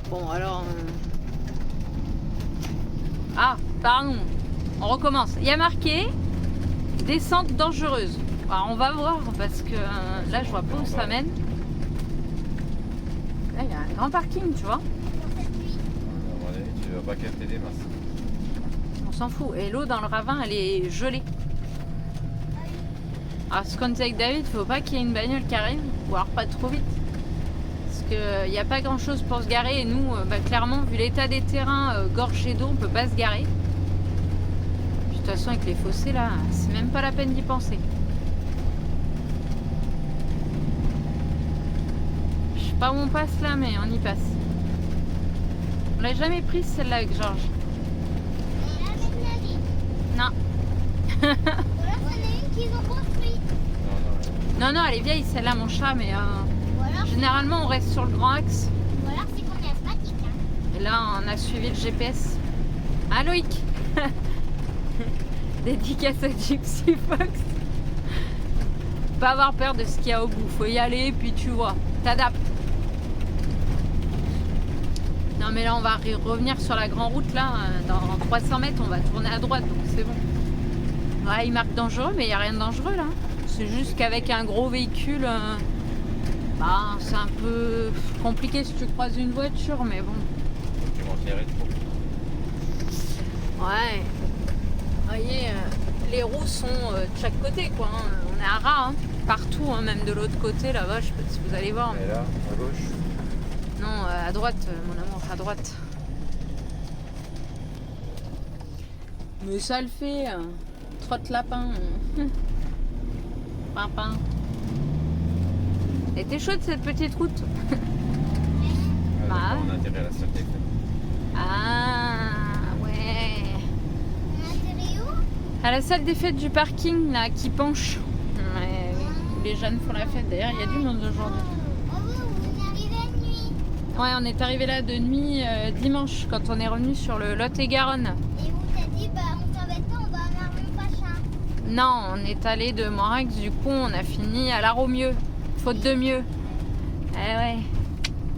Bon alors... Ah, pardon. On recommence. Il y a marqué descente dangereuse. Alors on va voir parce que là je vois pas où ça mène. Là il y a un grand parking, tu vois.
Tu vas pas capter des masses.
On s'en fout. Et l'eau dans le ravin elle est gelée. Alors ce qu'on dit avec David, faut pas qu'il y ait une bagnole qui arrive, ou alors pas trop vite. Parce qu'il n'y a pas grand chose pour se garer et nous, clairement, vu l'état des terrains gorgés d'eau, on peut pas se garer. Puis, de toute façon avec les fossés là, c'est même pas la peine d'y penser. Je sais pas où on passe là, mais on y passe. On l'a jamais prise celle-là avec Georges. Non. Non, elle est vieille celle-là, mon chat, mais généralement on reste sur le grand axe.
Ou alors c'est qu'on est asthmatique. Hein.
Et là, on a suivi le GPS. Ah, Loïc. Dédicace à Gypsy Fox. Pas avoir peur de ce qu'il y a au bout. Faut y aller, puis tu vois. T'adaptes. Non, mais là, on va revenir sur la grande route. Là, dans 300 mètres, on va tourner à droite, donc c'est bon. Ouais, il marque dangereux, mais il n'y a rien de dangereux là. C'est juste qu'avec un gros véhicule, c'est un peu compliqué si tu croises une voiture, mais bon.
Tu montes les rétros.
Ouais. Vous voyez, les roues sont de chaque côté, quoi. Hein. On est à ras, hein. Partout, hein, même de l'autre côté, là-bas, je sais pas si vous allez voir.
Et là, à gauche.
Non, à droite, mon amour, à droite. Mais ça le fait. Trotte lapin. Pimpin. Elle était chouette cette petite route.
Ah, on a atterri à la salle des fêtes.
Ah ouais.
On a atterri où?
À la salle des fêtes du parking là qui penche. Ouais, oui. Où les jeunes font la fête. D'ailleurs, il y a du monde aujourd'hui.
Oh oui, on est arrivé à nuit.
Ouais, on est arrivé là de nuit dimanche quand on est revenu sur le Lot-et-Garonne.
Et on t'a dit, on s'embête pas, on va à Marmont-Pachin.
Non, on est allé de Morax, du coup on a fini à La Romieux, faute de mieux. Eh ouais,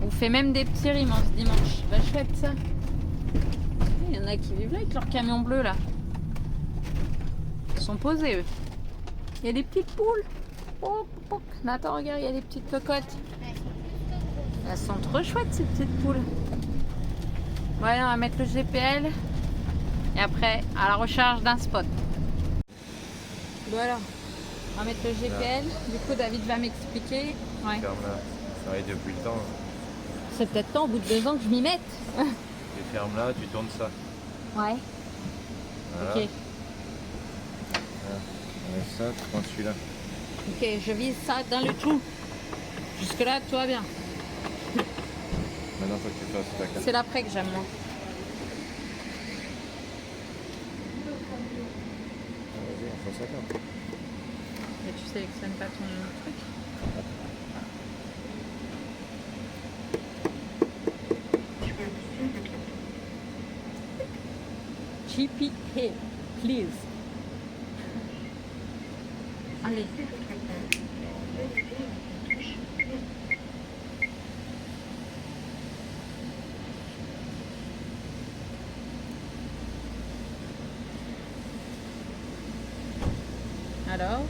on fait même des petits rimes en ce dimanche. Bah chouette ça. Il y en a qui vivent là avec leur camion bleu là. Ils sont posés eux. Il y a des petites poules. Oh, oh. Nathan, regarde, il y a des petites cocottes. Elles sont trop chouettes ces petites poules. Voilà, on va mettre le GPL et après à la recherche d'un spot. Voilà, on va mettre le GPL. Du coup, David va m'expliquer. Ouais.
Ferme là. Ça arrive depuis le temps.
C'est peut-être temps, au bout de 2 ans, que je m'y mette.
Tu fermes là, tu tournes ça.
Ouais.
Voilà.
Ok.
On laisse ça, tu prends celui-là.
Ok, je vise ça dans le trou. Jusque-là, tout va bien.
Maintenant, faut que tu fasses ta carte.
C'est l'après que j'aime, moi.
Vas-y, on fait sa carte.
Mais tu sélectionnes pas ton truc. GPL, please. Allez. Alors,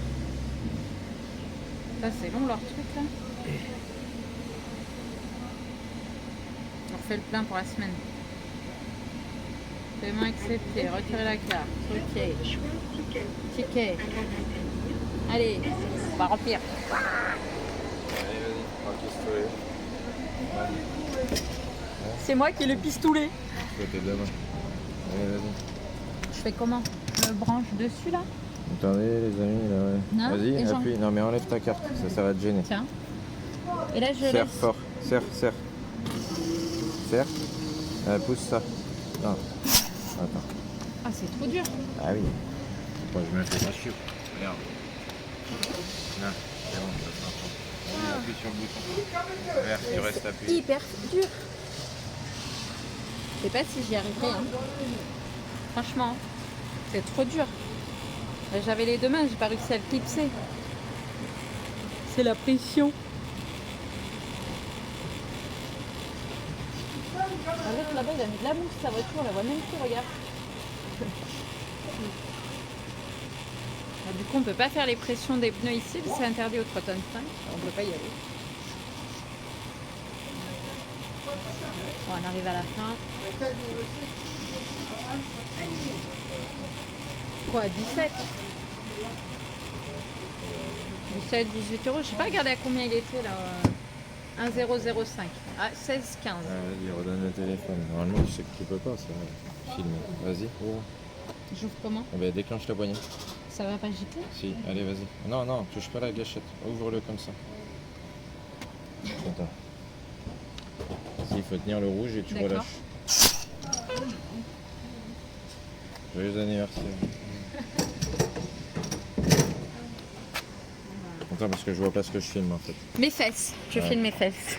ça c'est long leur truc là. On refait le plein pour la semaine. Paiement accepté, retirer la carte. Ok. Ticket. Allez, on va remplir.
Allez, vas-y, prends le pistolet.
C'est moi qui ai le pistolet.
Côté de la main. Allez, vas-y.
Je fais comment? Je le branche dessus là?
Attendez, les amis, là, ouais.
Non,
Vas-y,
et j'en-
appuie. Non, mais enlève ta carte, ça va te gêner.
Tiens. Et là je
Serre
laisse.
fort, serre. Serre. Pousse ça. Non. Attends.
Ah c'est trop dur.
Ah oui. Bon, je me fais pas chier. Regarde. Là, c'est bon, ça s'entend. Vas-y, appuie sur le bouton. Vert, tu restes appuyé.
Hyper dur. sais pas si j'y arriverai. Hein. Franchement, c'est trop dur. J'avais les deux mains, j'ai pas réussi à le clipser. C'est la pression. Arrête là-bas, il a mis de la mousse sa voiture, on la voit même plus, regarde. Du coup, on peut pas faire les pressions des pneus ici, c'est interdit au 3,5 tonnes. On peut pas y aller. Bon, on arrive à la fin. Quoi, 17 17, 18 euros. Je sais pas regarder à combien il était là. 1,005. Ah, 16,15.
Vas-y, redonne le téléphone. Normalement, tu sais que tu peux pas, ça. Filmer. Vas-y, ouvre.
J'ouvre comment?
Eh ben, déclenche la poignée.
Ça va pas gicler?
Si, allez, vas-y. Non, non, touche pas la gâchette. Ouvre-le comme ça. Attends. Il faut tenir le rouge et tu
D'accord.
relâches. Joyeux anniversaire. Attends, parce que je vois pas ce que je filme en fait.
Mes fesses. Je
Ouais.
filme mes fesses.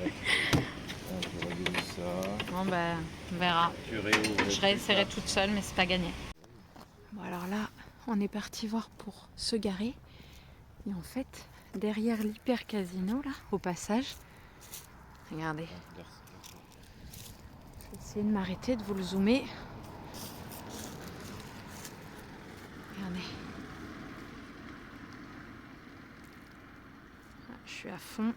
Je réduis ça.
Bon bah, on verra.
Tu réouvres.
Je réessayerai toute seule, mais c'est pas gagné. Bon alors là, on est parti voir pour se garer. Et en fait, derrière l'hyper casino là, au passage, regardez. Je vais essayer de m'arrêter, de vous le zoomer. Regardez. Je suis à fond.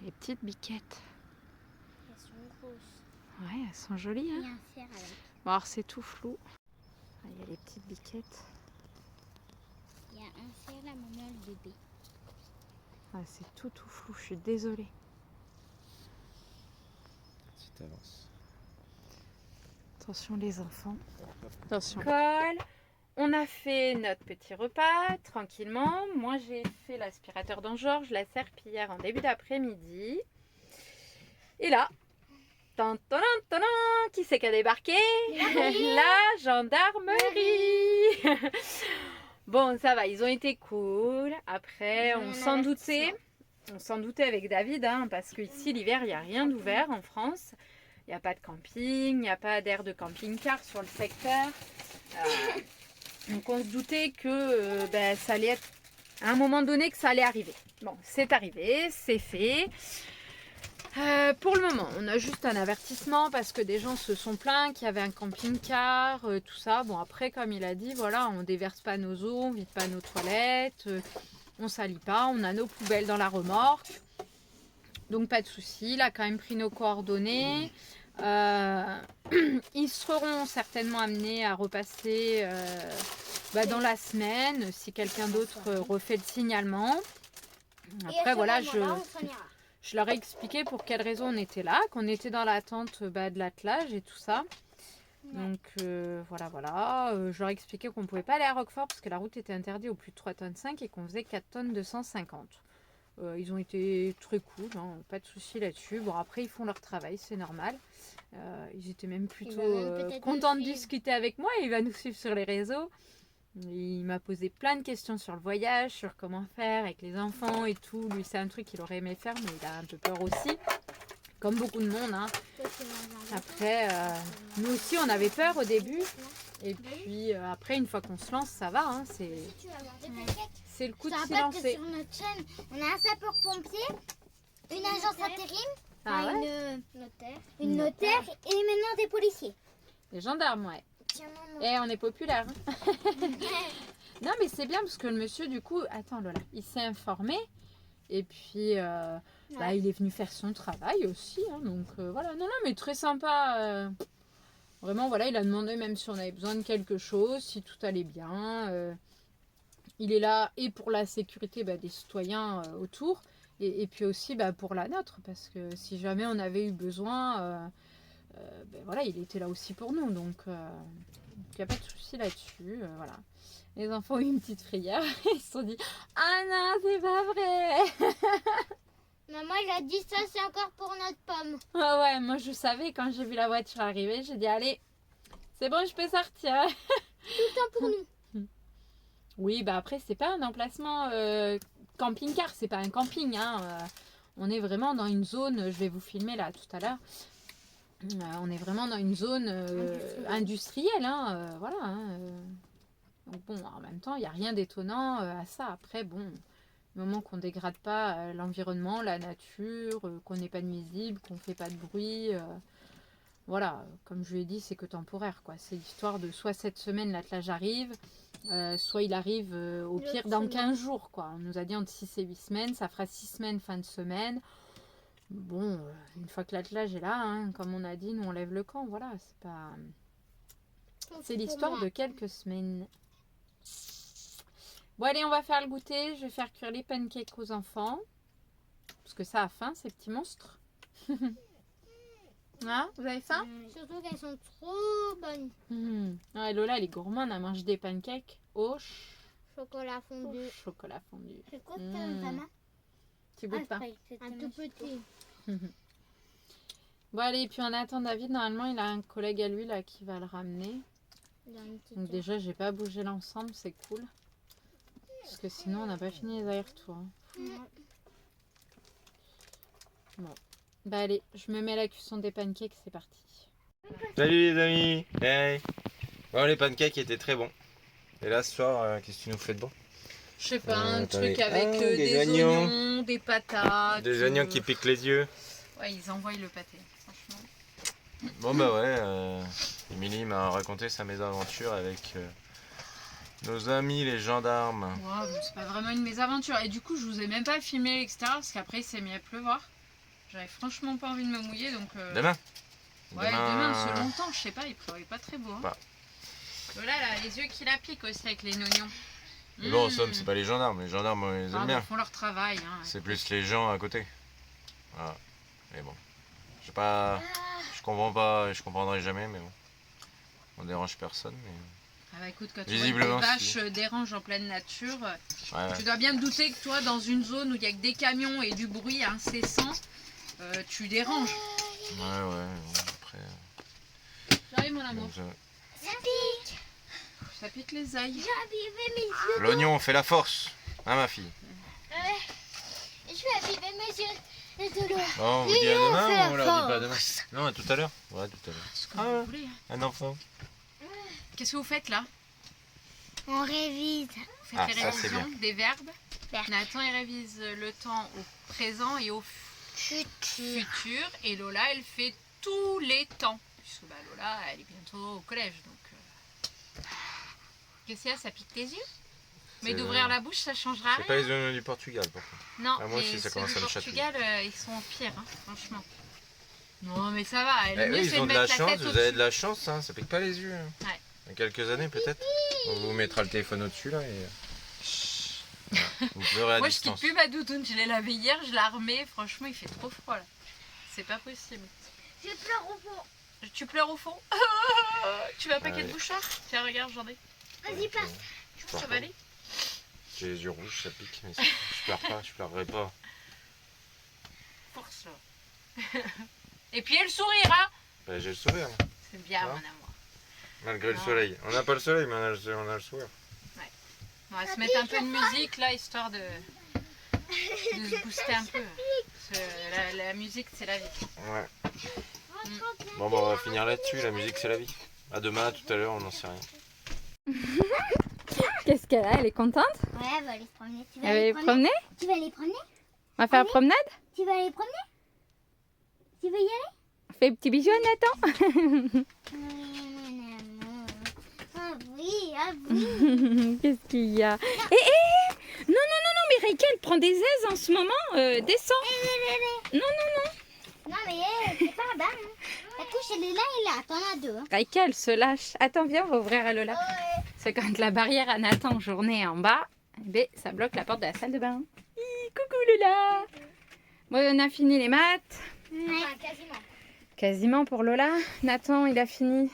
Les petites biquettes.
Elles sont grosses.
Ouais, elles sont jolies. Hein.
Il y a un cerf avec.
Bon, alors c'est tout flou. Ah, il y a les petites biquettes.
Il y a un cerf, la maman, le bébé.
Ah, c'est tout flou, je suis désolée.
Si t'avances.
Attention les enfants. Attention. Colle. On a fait notre petit repas tranquillement. Moi j'ai fait l'aspirateur dans Georges, la serpillière en début d'après-midi. Et là, qui c'est qui a débarqué? La gendarmerie. Bon, ça va, ils ont été cool. Après, on s'en doutait. On s'en doutait avec David, hein, parce qu'ici, l'hiver, il n'y a rien d'ouvert en France. Il n'y a pas de camping, il n'y a pas d'aire de camping-car sur le secteur. Donc, on se doutait que ça allait être à un moment donné que ça allait arriver. Bon, c'est arrivé, c'est fait. Pour le moment, on a juste un avertissement parce que des gens se sont plaints qu'il y avait un camping-car, tout ça. Bon, après, comme il a dit, voilà, on déverse pas nos eaux, on vide pas nos toilettes, on salit pas, on a nos poubelles dans la remorque. Donc, pas de souci. Il a quand même pris nos coordonnées. Ils seront certainement amenés à repasser dans la semaine si quelqu'un d'autre refait le signalement. Après, voilà, je leur ai expliqué pour quelles raisons on était là, qu'on était dans l'attente de l'attelage et tout ça. Donc voilà. Je leur ai expliqué qu'on ne pouvait pas aller à Roquefort parce que la route était interdite au plus de 3,5 tonnes et qu'on faisait 4 tonnes 250. Ils ont été très cool, hein, pas de souci là-dessus. Bon, après, ils font leur travail, c'est normal. Ils étaient même plutôt contents de discuter avec moi. Il va nous suivre sur les réseaux. Il m'a posé plein de questions sur le voyage, sur comment faire avec les enfants et tout. Lui, c'est un truc qu'il aurait aimé faire, mais il a un peu peur aussi. Comme beaucoup de monde. Hein. Après, nous aussi, on avait peur au début. Et puis, après, une fois qu'on se lance, ça va. Hein, c'est le coup de s'y lancer.
Sur notre chaîne, on a un sapeur-pompier, une agence intérim, une notaire et maintenant des policiers.
Les gendarmes, ouais. Et on est populaire. Hein. Non, mais c'est bien parce que le monsieur, du coup, attends Lola, il s'est informé et puis il est venu faire son travail aussi. Hein, donc voilà, non, mais très sympa. Vraiment, voilà, il a demandé même si on avait besoin de quelque chose, si tout allait bien. Il est là et pour la sécurité des citoyens autour et puis aussi pour la nôtre parce que si jamais on avait eu besoin, voilà, il était là aussi pour nous. Donc, il n'y a pas de souci là-dessus. Voilà. Les enfants ont eu une petite frayeur. Ils se sont dit « Ah non, c'est pas vrai !»
Maman, elle a dit ça, c'est encore pour notre pomme.
Ah ouais, moi je savais quand j'ai vu la voiture arriver, j'ai dit « Allez, c'est bon, je peux sortir. »
Tout le temps pour nous.
Oui, après, c'est pas un emplacement camping-car, c'est pas un camping. Hein. On est vraiment dans une zone, je vais vous filmer là tout à l'heure. On est vraiment dans une zone industrielle, hein, voilà. Hein, Donc bon, en même temps, il n'y a rien d'étonnant à ça. Après, bon, du moment qu'on ne dégrade pas l'environnement, la nature, qu'on n'est pas nuisible, qu'on ne fait pas de bruit, voilà, comme je lui ai dit, c'est que temporaire, quoi. C'est l'histoire de soit cette semaine, l'attelage arrive, soit il arrive au pire dans 15 jours, quoi. On nous a dit entre 6 et 8 semaines, ça fera 6 semaines fin de semaine. Bon, une fois que l'attelage est là, hein, comme on a dit, nous on lève le camp, voilà, c'est pas... C'est l'histoire de quelques semaines. Bon allez, on va faire le goûter, je vais faire cuire les pancakes aux enfants, parce que ça a faim, ces petits monstres. Hein, vous avez faim?
Surtout qu'elles sont trop bonnes.
Ouais, Lola, elle est gourmande, elle mange des pancakes au
Chocolat fondu.
chocolat fondu.
C'est quoi ta main?
Tu goûtes pas?
Un tout petit.
Bon allez, et puis on attend David, normalement il a un collègue à lui là qui va le ramener. Donc déjà j'ai pas bougé l'ensemble, c'est cool. Parce que sinon on n'a pas fini les allers-retours. Bon, bah allez, je me mets à la cuisson des pancakes, c'est parti.
Salut les amis. Hey. Bon, les pancakes étaient très bons. Et là ce soir, qu'est-ce que tu nous fais de bon?
Je sais pas, un
attendez.
truc avec
des
des
oignons.
oignons, des patates.
Des oignons qui piquent les yeux.
Ouais, ils envoient le pâté, franchement.
Bon bah ouais, Émilie m'a raconté sa mésaventure avec nos amis les gendarmes.
Ouais, mais c'est pas vraiment une mésaventure. Et du coup, je vous ai même pas filmé l'extérieur parce qu'après il s'est mis à pleuvoir. J'avais franchement pas envie de me mouiller donc.
Demain.
Ouais, demain, selon le temps, je sais pas, il prévoyait pas très beau. Hein.
Bah.
Lola, là, les yeux qui la piquent aussi avec les oignons.
Mais bon, en somme, c'est pas les gendarmes ils aiment bien.
Ils font leur travail. Hein,
C'est plus les gens à côté. Voilà. Mais bon. Je sais pas. Je comprends pas, je comprendrai jamais, mais bon. On dérange personne. Mais...
Ah bah écoute, quand tu
visiblement,
vois que des vaches dérangent en pleine nature,
Ouais.
tu dois bien te douter que toi, dans une zone où il y a que des camions et du bruit incessant, tu déranges.
Ouais, bon, après.
J'arrive mon amour.
donc,
Ça pique.
Ça pique les ailes.
J'ai abîmé mes yeux.
L'oignon fait la force, hein ma fille.
Je vais abîmer mes yeux. De l'eau.
Bon, on vous dit à
L'oignon
demain
fait
ou on
la
leur dit pas à
force.
demain? Non, à tout à l'heure. Ouais, tout à l'heure.
Ce que vous voulez.
Un enfant.
Qu'est-ce que vous faites là?
On révise.
Vous faites
Ah,
les
ça, c'est
révisions des verbes.
Verbe.
Nathan il révise le temps au présent et au futur. Et Lola elle fait tous les temps. Puisque bah, Lola elle est bientôt au collège. Donc, qu'est-ce qu'il y a? Ça pique tes yeux? Mais
C'est
d'ouvrir la bouche ça changera
C'est
rien.
pas les oignons du Portugal, par contre.
Non,
Ah, moi
mais
aussi, ça
ceux
commence
du
à me
Portugal ils sont pires, hein, franchement. Non mais ça va,
Eh,
le mieux
eux,
c'est
ils
de
ont de
mettre
la
la
chance,
tête
vous
au-dessus.
avez de la chance, hein, ça pique pas les yeux. Hein.
Ouais.
Dans quelques années, peut-être. On vous mettra le téléphone au-dessus, là, et... Voilà. Vous pleurez à
Moi je quitte
distance.
plus ma doudoune, je l'ai lavée hier, je la remets, franchement il fait trop froid là. C'est pas possible.
Je pleure au fond.
Tu pleures au fond? Tu veux un paquet de
Allez.
bouchoirs? Tiens regarde j'en ai.
Vas-y, passe.
Je pleure
Ça
pas.
va aller?
J'ai les yeux rouges, ça pique, mais je pleure pas, je pleurerai pas.
Force là. Et puis le sourire hein?
Bah, j'ai le sourire, là,
C'est bien
Ah.
mon amour.
malgré le
Ah.
soleil. On n'a pas le soleil, mais on a le sourire.
On va se mettre un peu de musique là histoire de se booster un peu. Parce que la musique c'est la vie.
Ouais. Bon, bah, on va finir là-dessus, la musique, c'est la vie. À demain, à tout à l'heure, on n'en sait rien.
Qu'est-ce qu'elle a? Elle est contente?
Ouais, elle va aller se promener. Tu vas
Elle va
aller
aller promener?
Tu vas aller promener?
On va faire la promenade?
Tu vas aller promener? Tu veux y aller?
On fait un petit bisou à Nathan.
Ah oui, ah oui.
Qu'est-ce qu'il y a? Non, mais Reika elle prend des aises en ce moment. Descends.
Non mais c'est pas bas. Hein. La couche elle est là et là. T'en as deux. Hein.
Reika elle se lâche. Attends, viens, on va ouvrir à Lola. C'est quand la barrière à Nathan en journée est en bas, eh ben, ça bloque la porte de la salle de bain. Coucou Lola. Bon, on a fini les maths.
Enfin, quasiment.
Quasiment pour Lola. Nathan, il a fini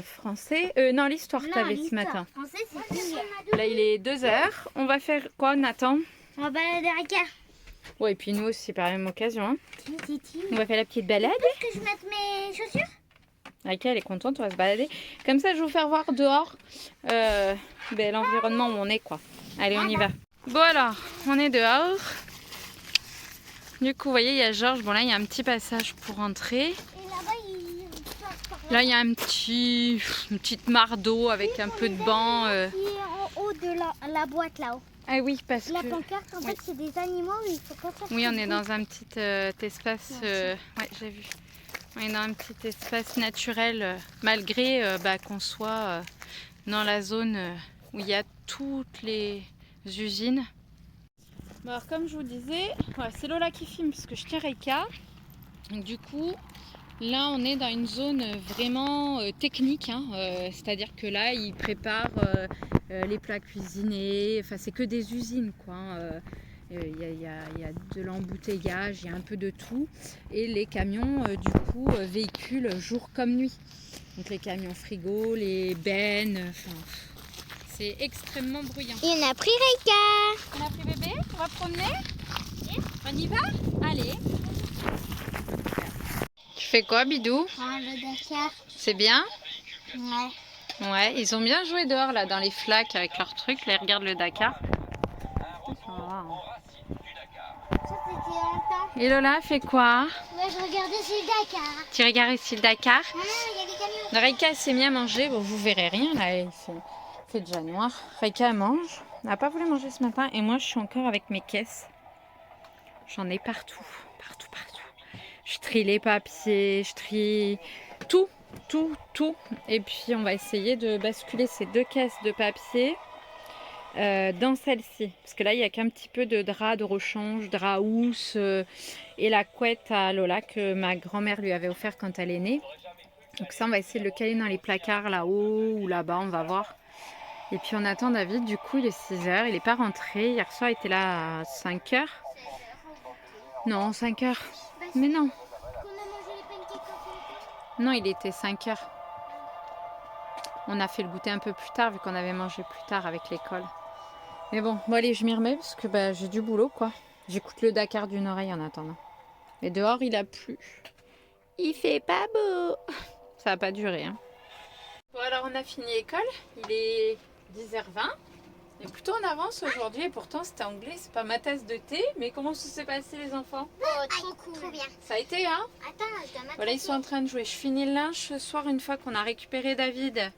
français. Non, l'histoire que t'avais ce matin.
Français, c'est fini.
Là, il est 2h. On va faire quoi, Nathan?
On va balader Rika.
Ouais, et puis nous aussi, par la même occasion. Hein.
Titi.
On va faire la petite balade.
Est-ce que je mette mes chaussures?
Rika, elle est contente, on va se balader. Comme ça, je vais vous faire voir dehors l'environnement où on est, quoi. Allez, on y va. Bon alors, on est dehors. Du coup, vous voyez, il y a Georges. Bon là, il y a un petit passage pour entrer.
Et là-bas, il
Là, il y a une petite mare d'eau avec un peu de banc.
Qui est en haut de la boîte là-haut.
Ah oui, parce
La
que...
pancarte, en fait, c'est des animaux, mais il faut pas faire
Oui, on
de
est
bruit.
dans un petit espace... ouais, j'ai vu. On est dans un petit espace naturel, malgré qu'on soit dans la zone où il y a toutes les usines. Bon, alors, comme je vous disais, voilà, c'est Lola qui filme parce que je tiens Reika. Donc, du coup, là, on est dans une zone vraiment technique, hein, c'est-à-dire que là, ils préparent les plats cuisinés. Enfin, c'est que des usines, quoi. Il y a de l'embouteillage, il y a un peu de tout. Et les camions, du coup, véhiculent jour comme nuit. Donc les camions frigo, les bennes, enfin, c'est extrêmement bruyant.
Et on a pris Reika.
On a pris bébé, on va promener. On y va? Allez. Tu fais quoi, Bidou?
Le Dakar.
C'est bien?
Ouais.
Ouais, ils ont bien joué dehors, là, dans les flaques avec leurs trucs. Là, ils regardent le Dakar.
Ça, c'était longtemps.
Et Lola fait quoi?
Ouais, je regardais sur le Dakar.
Tu regardes ici le Dakar?
Ah, il y a des camions.
Reika s'est mis à manger. Bon, vous verrez rien, là. Il fait déjà noir. Reika mange. Elle n'a pas voulu manger ce matin. Et moi, je suis encore avec mes caisses. J'en ai partout. Partout, partout. Je trie les papiers. Je trie tout. Tout. Et puis, on va essayer de basculer ces 2 caisses de papier dans celle-ci. Parce que là, il n'y a qu'un petit peu de drap de rechange, drap housse et la couette à Lola que ma grand-mère lui avait offert quand elle est née. Donc ça, on va essayer de le caler dans les placards là-haut ou là-bas, on va voir. Et puis on attend David, du coup il est 6 h, il n'est pas rentré. Hier soir il était là à 5 h. Non, 5 h. Mais non.
On a mangé les pancakes en
Non, il était 5 h. On a fait le goûter un peu plus tard vu qu'on avait mangé plus tard avec l'école. Mais bon, allez, je m'y remets parce que j'ai du boulot, quoi. J'écoute le Dakar d'une oreille en attendant. Et dehors, il a plu. Il fait pas beau. Ça va pas durer, hein. Bon, alors on a fini l'école. Il est 10h20. On est plutôt en avance aujourd'hui et pourtant c'était anglais, c'est pas ma tasse de thé. Mais comment ça s'est passé, les enfants?
Oh, trop cool. Trop bien.
Ça a été, hein?
Attends, je dois mettre.
Voilà, ils sont en train de jouer. Je finis le linge ce soir une fois qu'on a récupéré David.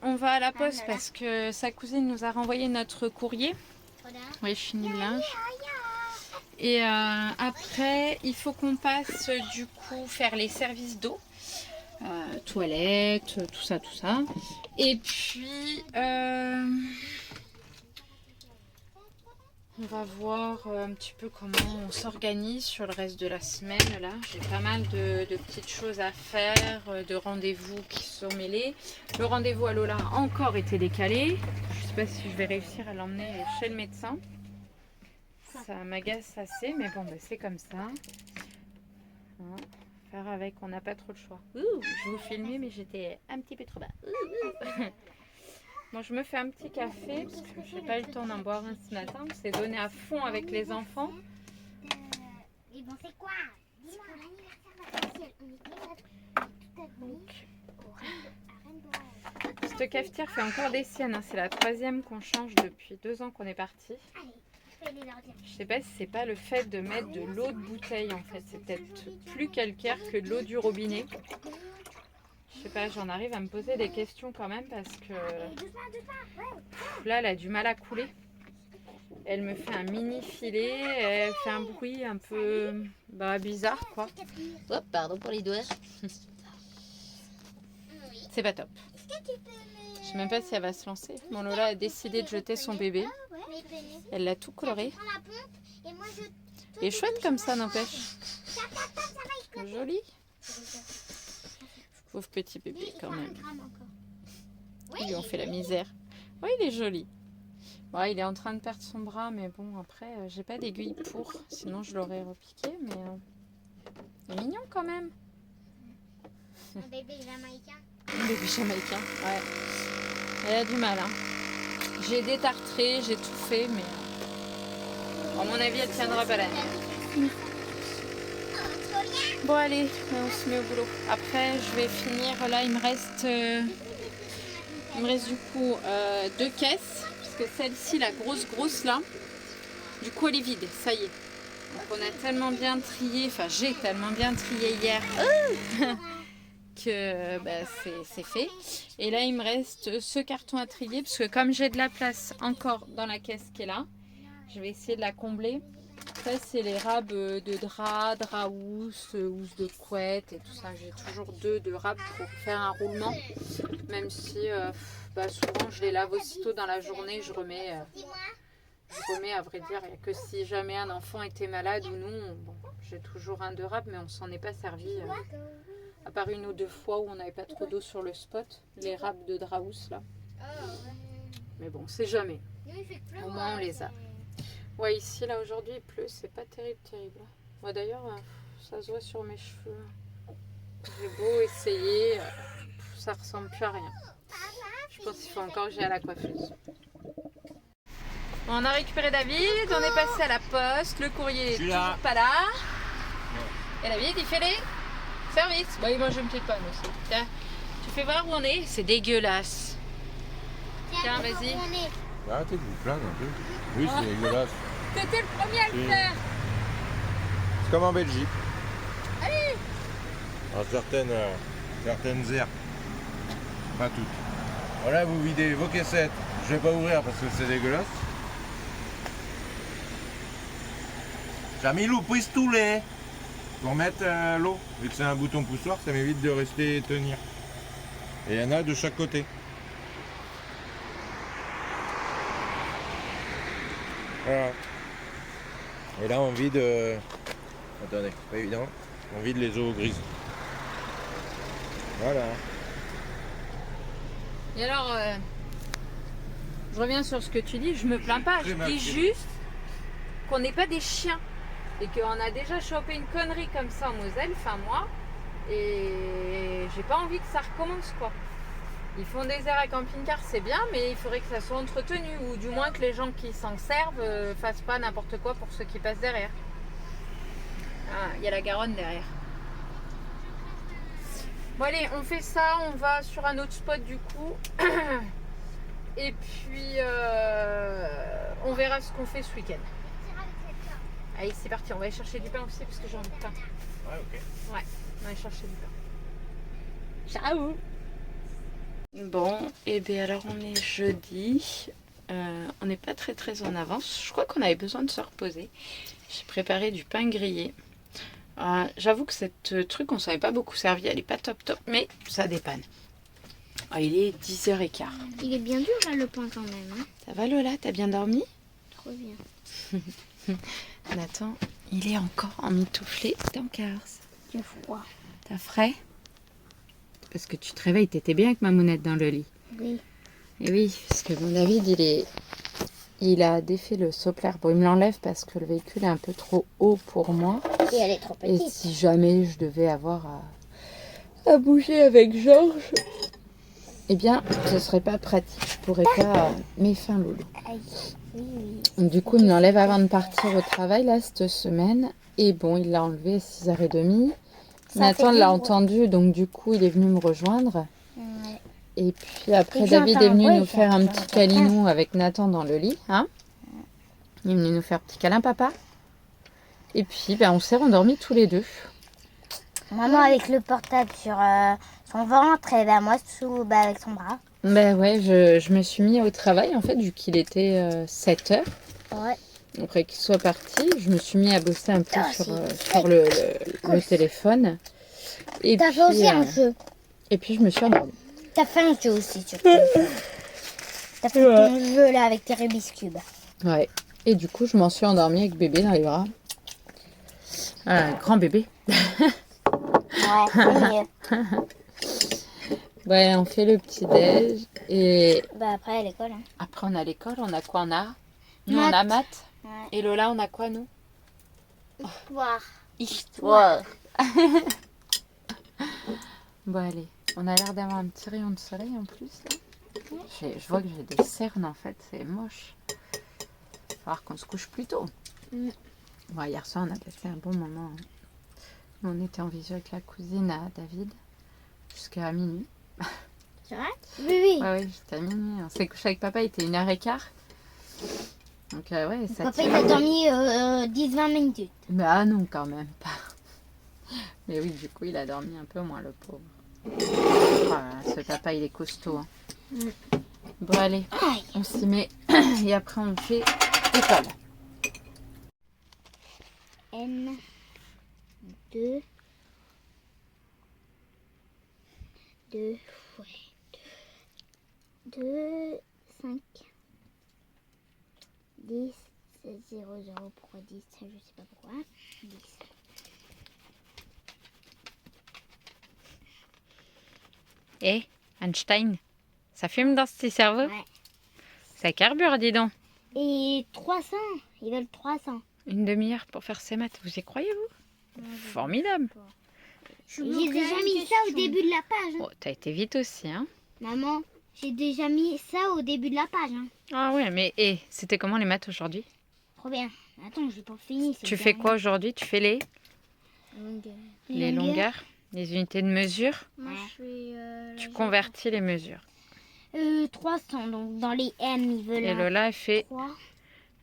On va à la poste parce que sa cousine nous a renvoyé notre courrier. Oui, je finis le linge. Et après, il faut qu'on passe du coup faire les services d'eau. Toilettes, tout ça. Et puis, on va voir un petit peu comment on s'organise sur le reste de la semaine. Là, j'ai pas mal de petites choses à faire, de rendez-vous qui se sont mêlés. Le rendez-vous à Lola a encore été décalé. Je sais pas si je vais réussir à l'emmener chez le médecin. Ça m'agace assez, mais bon, c'est comme ça. Hein, faire avec, on n'a pas trop le choix. Je vous filmais, mais j'étais un petit peu trop bas. Moi, je me fais un petit café parce que j'ai pas eu le temps d'en boire un ce matin. On s'est donné à fond avec les enfants.
Mais bon, c'est quoi? Dis-moi, l'anniversaire officiel. On était là tout à l'heure.
Cette cafetière fait encore des siennes. Hein. C'est la 3e qu'on change depuis 2 ans qu'on est parti. Je sais pas si c'est pas le fait de mettre de l'eau de bouteille en fait. C'est peut-être plus calcaire que de l'eau du robinet. Je sais pas, j'en arrive à me poser des questions quand même parce que là, elle a du mal à couler. Elle me fait un mini filet, elle fait un bruit un peu bizarre quoi. Oh, pardon pour les doigts. C'est pas top. Je sais même pas si elle va se lancer. Mon Lola a décidé de jeter son bébé. Elle l'a tout coloré. Il est chouette comme ça, n'empêche. Joli. Pauvre petit bébé quand même. Ils lui ont fait la misère. Oui, il est joli. Bon, il est en train de perdre son bras, mais bon, après, j'ai pas d'aiguille pour. Sinon, je l'aurais repiqué, mais il est mignon quand même.
Un bébé jamaïcain.
Un bébé jamaïcain, ouais. Elle a du mal, hein. J'ai détartré, j'ai tout fait, mais à mon avis, elle tiendra pas la nuit. Bon, allez, on se met au boulot. Après, je vais finir. Là, il me reste du coup 2 caisses. Parce que celle-ci, la grosse là, du coup, elle est vide. Ça y est. Donc, on a tellement bien trié. Enfin, j'ai tellement bien trié hier. c'est fait. Et là, il me reste ce carton à trier parce que comme j'ai de la place encore dans la caisse qui est là, je vais essayer de la combler. Ça, c'est les râpes de draps housse de couette et tout ça. J'ai toujours 2 râpes pour faire un roulement. Même si souvent je les lave aussitôt dans la journée, je remets à vrai dire. Il n'y a que si jamais un enfant était malade ou non. Bon, j'ai toujours un 2 râpes, mais on s'en est pas servi. À part 1 ou 2 fois où on n'avait pas trop d'eau sur le spot. Les râpes de drap housse là. Mais bon, c'est jamais. Au moins on les a. Ouais, ici, là, aujourd'hui, il pleut. C'est pas terrible. Moi, d'ailleurs, ça se voit sur mes cheveux. J'ai beau essayer, ça ressemble plus à rien. Je pense qu'il faut encore que j'aille à la coiffeuse. Bon, on a récupéré David, on est passé à la poste. Le courrier est toujours pas là. Et David, il fait les services. Bon, il mange une petite pomme aussi. Tiens, tu fais voir où on est? C'est dégueulasse. Tiens, vas-y.
Arrêtez de vous plaindre un peu. Oui, c'est dégueulasse.
T'étais le premier à le faire.
C'est comme en Belgique.
Allez.
Alors, certaines aires. Pas toutes. Voilà, vous videz vos caissettes. Je vais pas ouvrir parce que c'est dégueulasse. Jamilou, pousse tous les pour mettre l'eau. Vu que c'est un bouton poussoir, ça m'évite de rester tenir. Et il y en a de chaque côté. Voilà. Et là on vide. Attendez, pas évident. On vide les eaux grises. Voilà.
Et alors, je reviens sur ce que tu dis, je me plains pas, je dis juste qu'on n'est pas des chiens. Et qu'on a déjà chopé une connerie comme ça en Moselle, enfin moi, et j'ai pas envie que ça recommence quoi. Ils font des aires à camping-car, c'est bien, mais il faudrait que ça soit entretenu, ou du moins que les gens qui s'en servent fassent pas n'importe quoi pour ceux qui passent derrière. Ah, il y a la Garonne derrière. Bon allez, on fait ça, on va sur un autre spot du coup. Et puis on verra ce qu'on fait ce week-end. Allez, c'est parti, on va aller chercher du pain aussi parce que j'ai envie de pain.
Ouais, ok.
Ouais, on va aller chercher du pain. Ciao. Bon, et bien alors on est jeudi. On n'est pas très en avance. Je crois qu'on avait besoin de se reposer. J'ai préparé du pain grillé. J'avoue que cette truc, on ne s'en est pas beaucoup servi. Elle n'est pas top, mais ça dépanne. Il est 10h15.
Il est bien dur là le pain quand même. Hein.
Ça va Lola, t'as bien dormi?
Trop bien.
Nathan, il est encore emmitouflé dans Cars.
J'ai froid.
T'as frais? Parce que tu te réveilles, t'étais bien avec Mamounette dans le lit.
Oui.
Et oui, parce que mon David, il a défait le soplère. Bon, il me l'enlève parce que le véhicule est un peu trop haut pour moi.
Et elle est trop
Et
petite.
si jamais je devais avoir à bouger avec Georges, eh bien, ce serait pas pratique. Je pourrais pas mes loulou.
Aïe. Oui.
Du coup, il me l'enlève avant de partir au travail, là, cette semaine. Et bon, il l'a enlevé à 6h30. Nathan l'a entendu, donc du coup, il est venu me rejoindre.
Ouais.
Et puis après,
Et
David est venu
j'entends,
nous
oui,
faire un
j'entends,
petit câlinou avec Nathan dans le lit. Hein, il est venu nous faire un petit câlin, papa. Et puis, on s'est rendormis tous les deux.
Maman avec le portable sur son ventre et moi avec son bras.
Ben ouais, je me suis mis au travail, en fait, vu qu'il était 7h.
Ouais.
Après qu'il soit parti, je me suis mis à bosser un peu sur le téléphone. Et
T'as fait aussi un jeu.
Et puis je me suis endormie.
T'as fait un jeu aussi surtout. T'as fait ton jeu là avec tes Rubik's Cube.
Ouais. Et du coup, je m'en suis endormie avec bébé dans les bras. Un grand bébé.
Ouais.
Ouais, on fait le petit déj et
Après à l'école. Hein.
après on a l'école. On a quoi? On a maths.
Ouais.
Et Lola, on a quoi nous?
Histoire.
Bon allez, on a l'air d'avoir un petit rayon de soleil en plus. Là. Je vois que j'ai des cernes en fait, c'est moche. Il va falloir qu'on se couche plus tôt. Bon, hier soir on a passé un bon moment. On était en visio avec la cousine à David jusqu'à minuit.
C'est vrai? Oui.
Ouais, jusqu'à minuit. On s'est couché avec papa, il était 1h15. Donc ouais, ça
Papa il a dormi 10-20 minutes.
Bah non, quand même pas. Mais oui, du coup, il a dormi un peu moins, le pauvre. Voilà, ce papa, il est costaud. Hein. Bon, allez, on s'y met. Et après, on fait école.
N 2 2 5 10 0 0 pourquoi 10 je sais pas pourquoi 10
Eh, Einstein, ça fume dans ce cerveau?
ouais.
Ça carbure, dis donc.
Et 300 ils veulent 300
Une demi-heure pour faire ses maths, vous y croyez, vous? Formidable.
j'ai déjà mis ça au début de la page hein.
Oh, t'as été vite aussi, hein?
Maman j'ai déjà mis ça au début de la page hein.
Ah ouais, mais c'était comment les maths aujourd'hui?
Trop bien. Attends, j'ai pas fini.
Tu fais quoi aujourd'hui? Tu fais les
Longueur.
longueurs, les unités de mesure?
Moi, je fais,
Tu convertis les mesures.
300, donc dans les M, ils veulent
Et Lola, elle fait
3.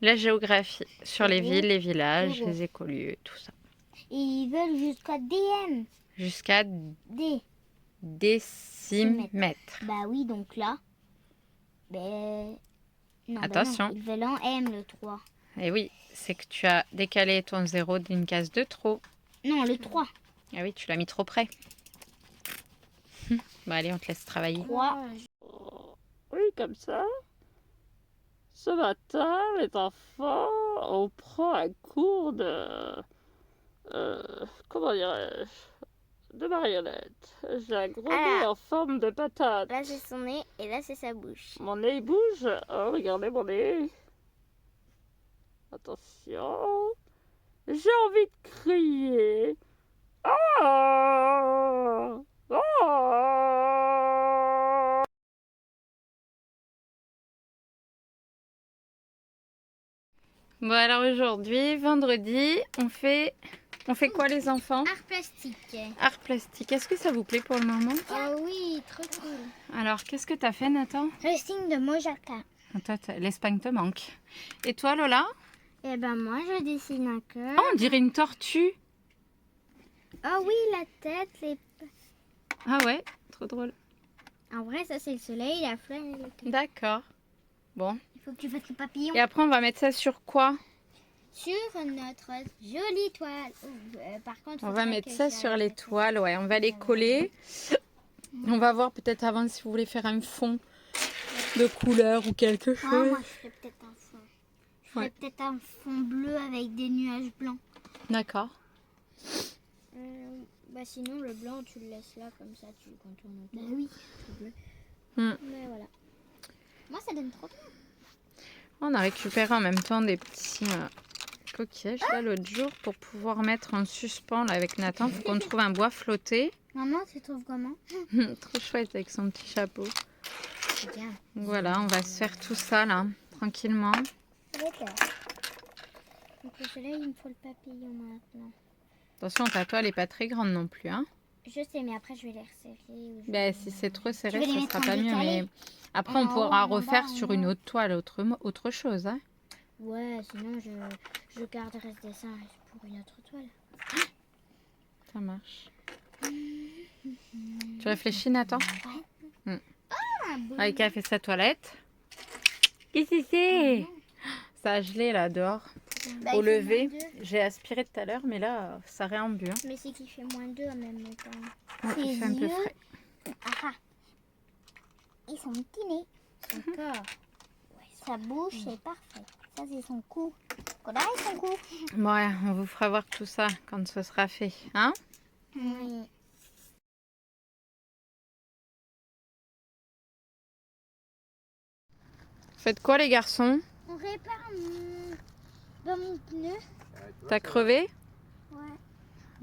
la géographie sur les
Zéro.
villes, les villages,
Zéro.
les écolieux, tout ça.
Et ils veulent jusqu'à DM.
Jusqu'à
D.
décimètres.
Bah oui, donc là. Ben. Non,
Attention.
Ben non, ils veulent en M le 3.
Et oui, c'est que tu as décalé ton 0 d'une case de trop.
Non, le 3.
Ah oui, tu l'as mis trop près. Bah allez, on te laisse travailler.
3.
Oui, comme ça. Ce matin, les enfants, on prend un cours de... comment dirais-je? De marionnette. J'ai un gros nez en forme de patate.
Là, c'est son nez et là, c'est sa bouche.
Mon nez il bouge. Oh, regardez mon nez. Attention. J'ai envie de crier. Ah! Ah!
Bon alors aujourd'hui, vendredi, on fait quoi les enfants?
Art plastique.
Art plastique. Est-ce que ça vous plaît pour le moment?
Oh oui, trop cool.
Alors, qu'est-ce que t'as fait, Nathan?
Le signe de Mojaka.
Toi, l'Espagne te manque. Et toi, Lola?
Et ben moi, je dessine un cœur.
Oh, on dirait une tortue.
Oh oui, la tête, les...
Ah ouais, trop drôle.
En vrai, ça, c'est le soleil, la fleur et le cœur.
D'accord. Bon.
Il faut que tu fasses le papillon.
Et après, on va mettre ça sur quoi?
Sur notre jolie toile. Par contre,
On va mettre ça sur les toiles, ouais. On va les coller. On va voir peut-être avant si vous voulez faire un fond de couleur ou quelque
Ah,
chose.
moi, je ferais peut-être un fond. Je ferais
Ouais.
peut-être un fond bleu avec des nuages blancs.
D'accord.
Bah sinon, le blanc, tu le laisses là, comme ça, tu le contournes autour. Bah oui, c'est bleu. Mais voilà. Moi, ça donne trop bien.
On a récupéré en même temps des petits coquillages là l'autre jour pour pouvoir mettre en suspens là, avec Nathan. Faut qu'on trouve un bois flotté.
Maman, tu trouves comment?
Trop chouette avec son petit chapeau.
Bien.
Voilà, on va se faire tout ça là, tranquillement.
D'accord. Donc celui-là, il me faut le papillon maintenant.
Attention, ta toile n'est pas très grande non plus. Hein.
Je sais, mais après, je vais les resserrer. Ou je
Ben,
vais-
si c'est trop serré,
vais les
ça
mettre
sera
en
pas mieux.
décalé.
Mais après,
En
on
haut,
pourra
en bas,
refaire
en
sur
bas.
une autre toile, autre chose. Hein.
Ouais, sinon, je garderai ce dessin pour une autre toile.
Ça marche. Tu réfléchis, Nathan? Avec a fait sa toilette. Qu'est-ce que c'est? Ça a gelé là dehors.
Bah,
Au
il fait
lever,
moins 2.
j'ai aspiré tout à l'heure, mais là, ça réambu. Hein.
Mais c'est qu'il fait moins 2 en même temps.
Ouais, il
Ses
fait un peu
yeux.
frais.
Ah, et son petit nez. Son corps. Sa bouche, c'est parfait. Ça, c'est son cou. Voilà, et son cou.
Bon, ouais, on vous fera voir tout ça quand ce sera fait. Hein?
Oui.
Faites quoi, les garçons?
On répare dans mon pneu.
T'as crevé?
Ouais.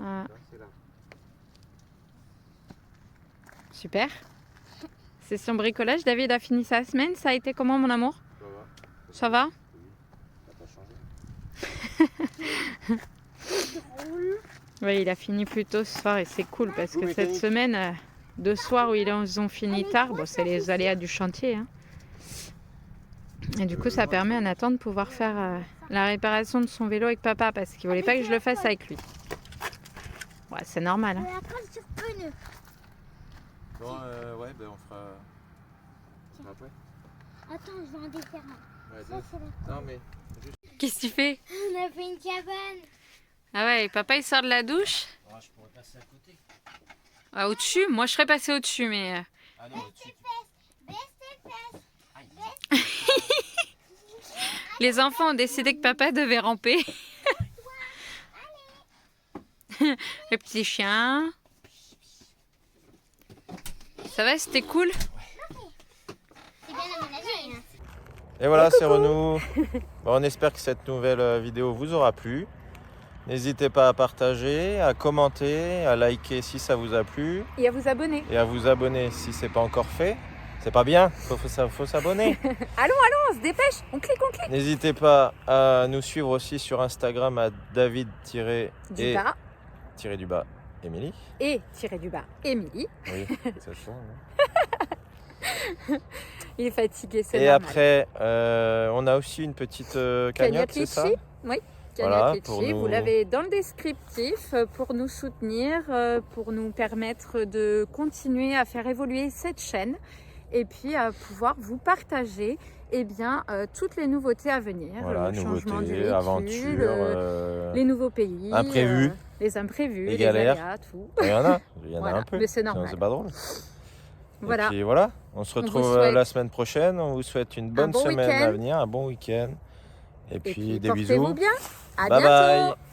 Ah. Super. Session bricolage. David a fini sa semaine. Ça a été comment, mon amour? Ça va? Oui, il a fini plus tôt ce soir et c'est cool parce que cette semaine, deux soirs où ils ont fini tard, bon, c'est les aléas du chantier. Hein. Et du coup, ça permet à Nathan de pouvoir faire la réparation de son vélo avec papa parce qu'il voulait pas que je le fasse avec lui. Ouais, c'est normal. Hein.
La colle sur pneu.
Bon, ouais, ben on fera. Après.
Attends, je vais en défaire un.
Ouais,
Ça, c'est la...
non, mais.
Qu'est-ce que tu fais?
On a fait une cabane.
Ah ouais, papa il sort de la douche.
Ah, je pourrais passer à côté.
Ah, au-dessus? Moi je serais passée au-dessus, mais.
Ah non, au-dessus.
Les enfants ont décidé que papa devait ramper. Le petit chien. Ça va, c'était cool?
C'est bien aménagé. Hein.
Et voilà, c'est Renou. Bon, on espère que cette nouvelle vidéo vous aura plu. N'hésitez pas à partager, à commenter, à liker si ça vous a plu.
Et à vous abonner.
Et à vous abonner si c'est pas encore fait. C'est pas bien, faut s'abonner.
Allons, on se dépêche. On clique.
N'hésitez pas à nous suivre aussi sur Instagram à David-et-du-bas Émilie.
Et tiré-du-bas Émilie.
Oui, c'est ça.
Il est fatigué, c'est
Et
normal.
après, on a aussi une petite cagnotte, c'est ça?
Oui,
Voilà,
Cagnotte
pour
Litchi,
nous-
vous l'avez dans le descriptif pour nous soutenir, pour nous permettre de continuer à faire évoluer cette chaîne et puis à pouvoir vous partager toutes les nouveautés à venir,
Voilà,
le changement du
nouveautés,
véhicule,
aventures,
les nouveaux pays,
imprévus.
les imprévus,
les
les
galères.
aléas, tout.
il y en a
Voilà,
un peu.
mais c'est
Sinon,
normal.
c'est pas drôle.
Voilà.
Et puis voilà, on se
vous
retrouve
souhaite
la semaine prochaine. On vous souhaite une bonne
bon
semaine
week-end.
à venir, un bon week-end. Et puis des
portez-vous
bisous.
bien. À
Bye
bientôt.
bye.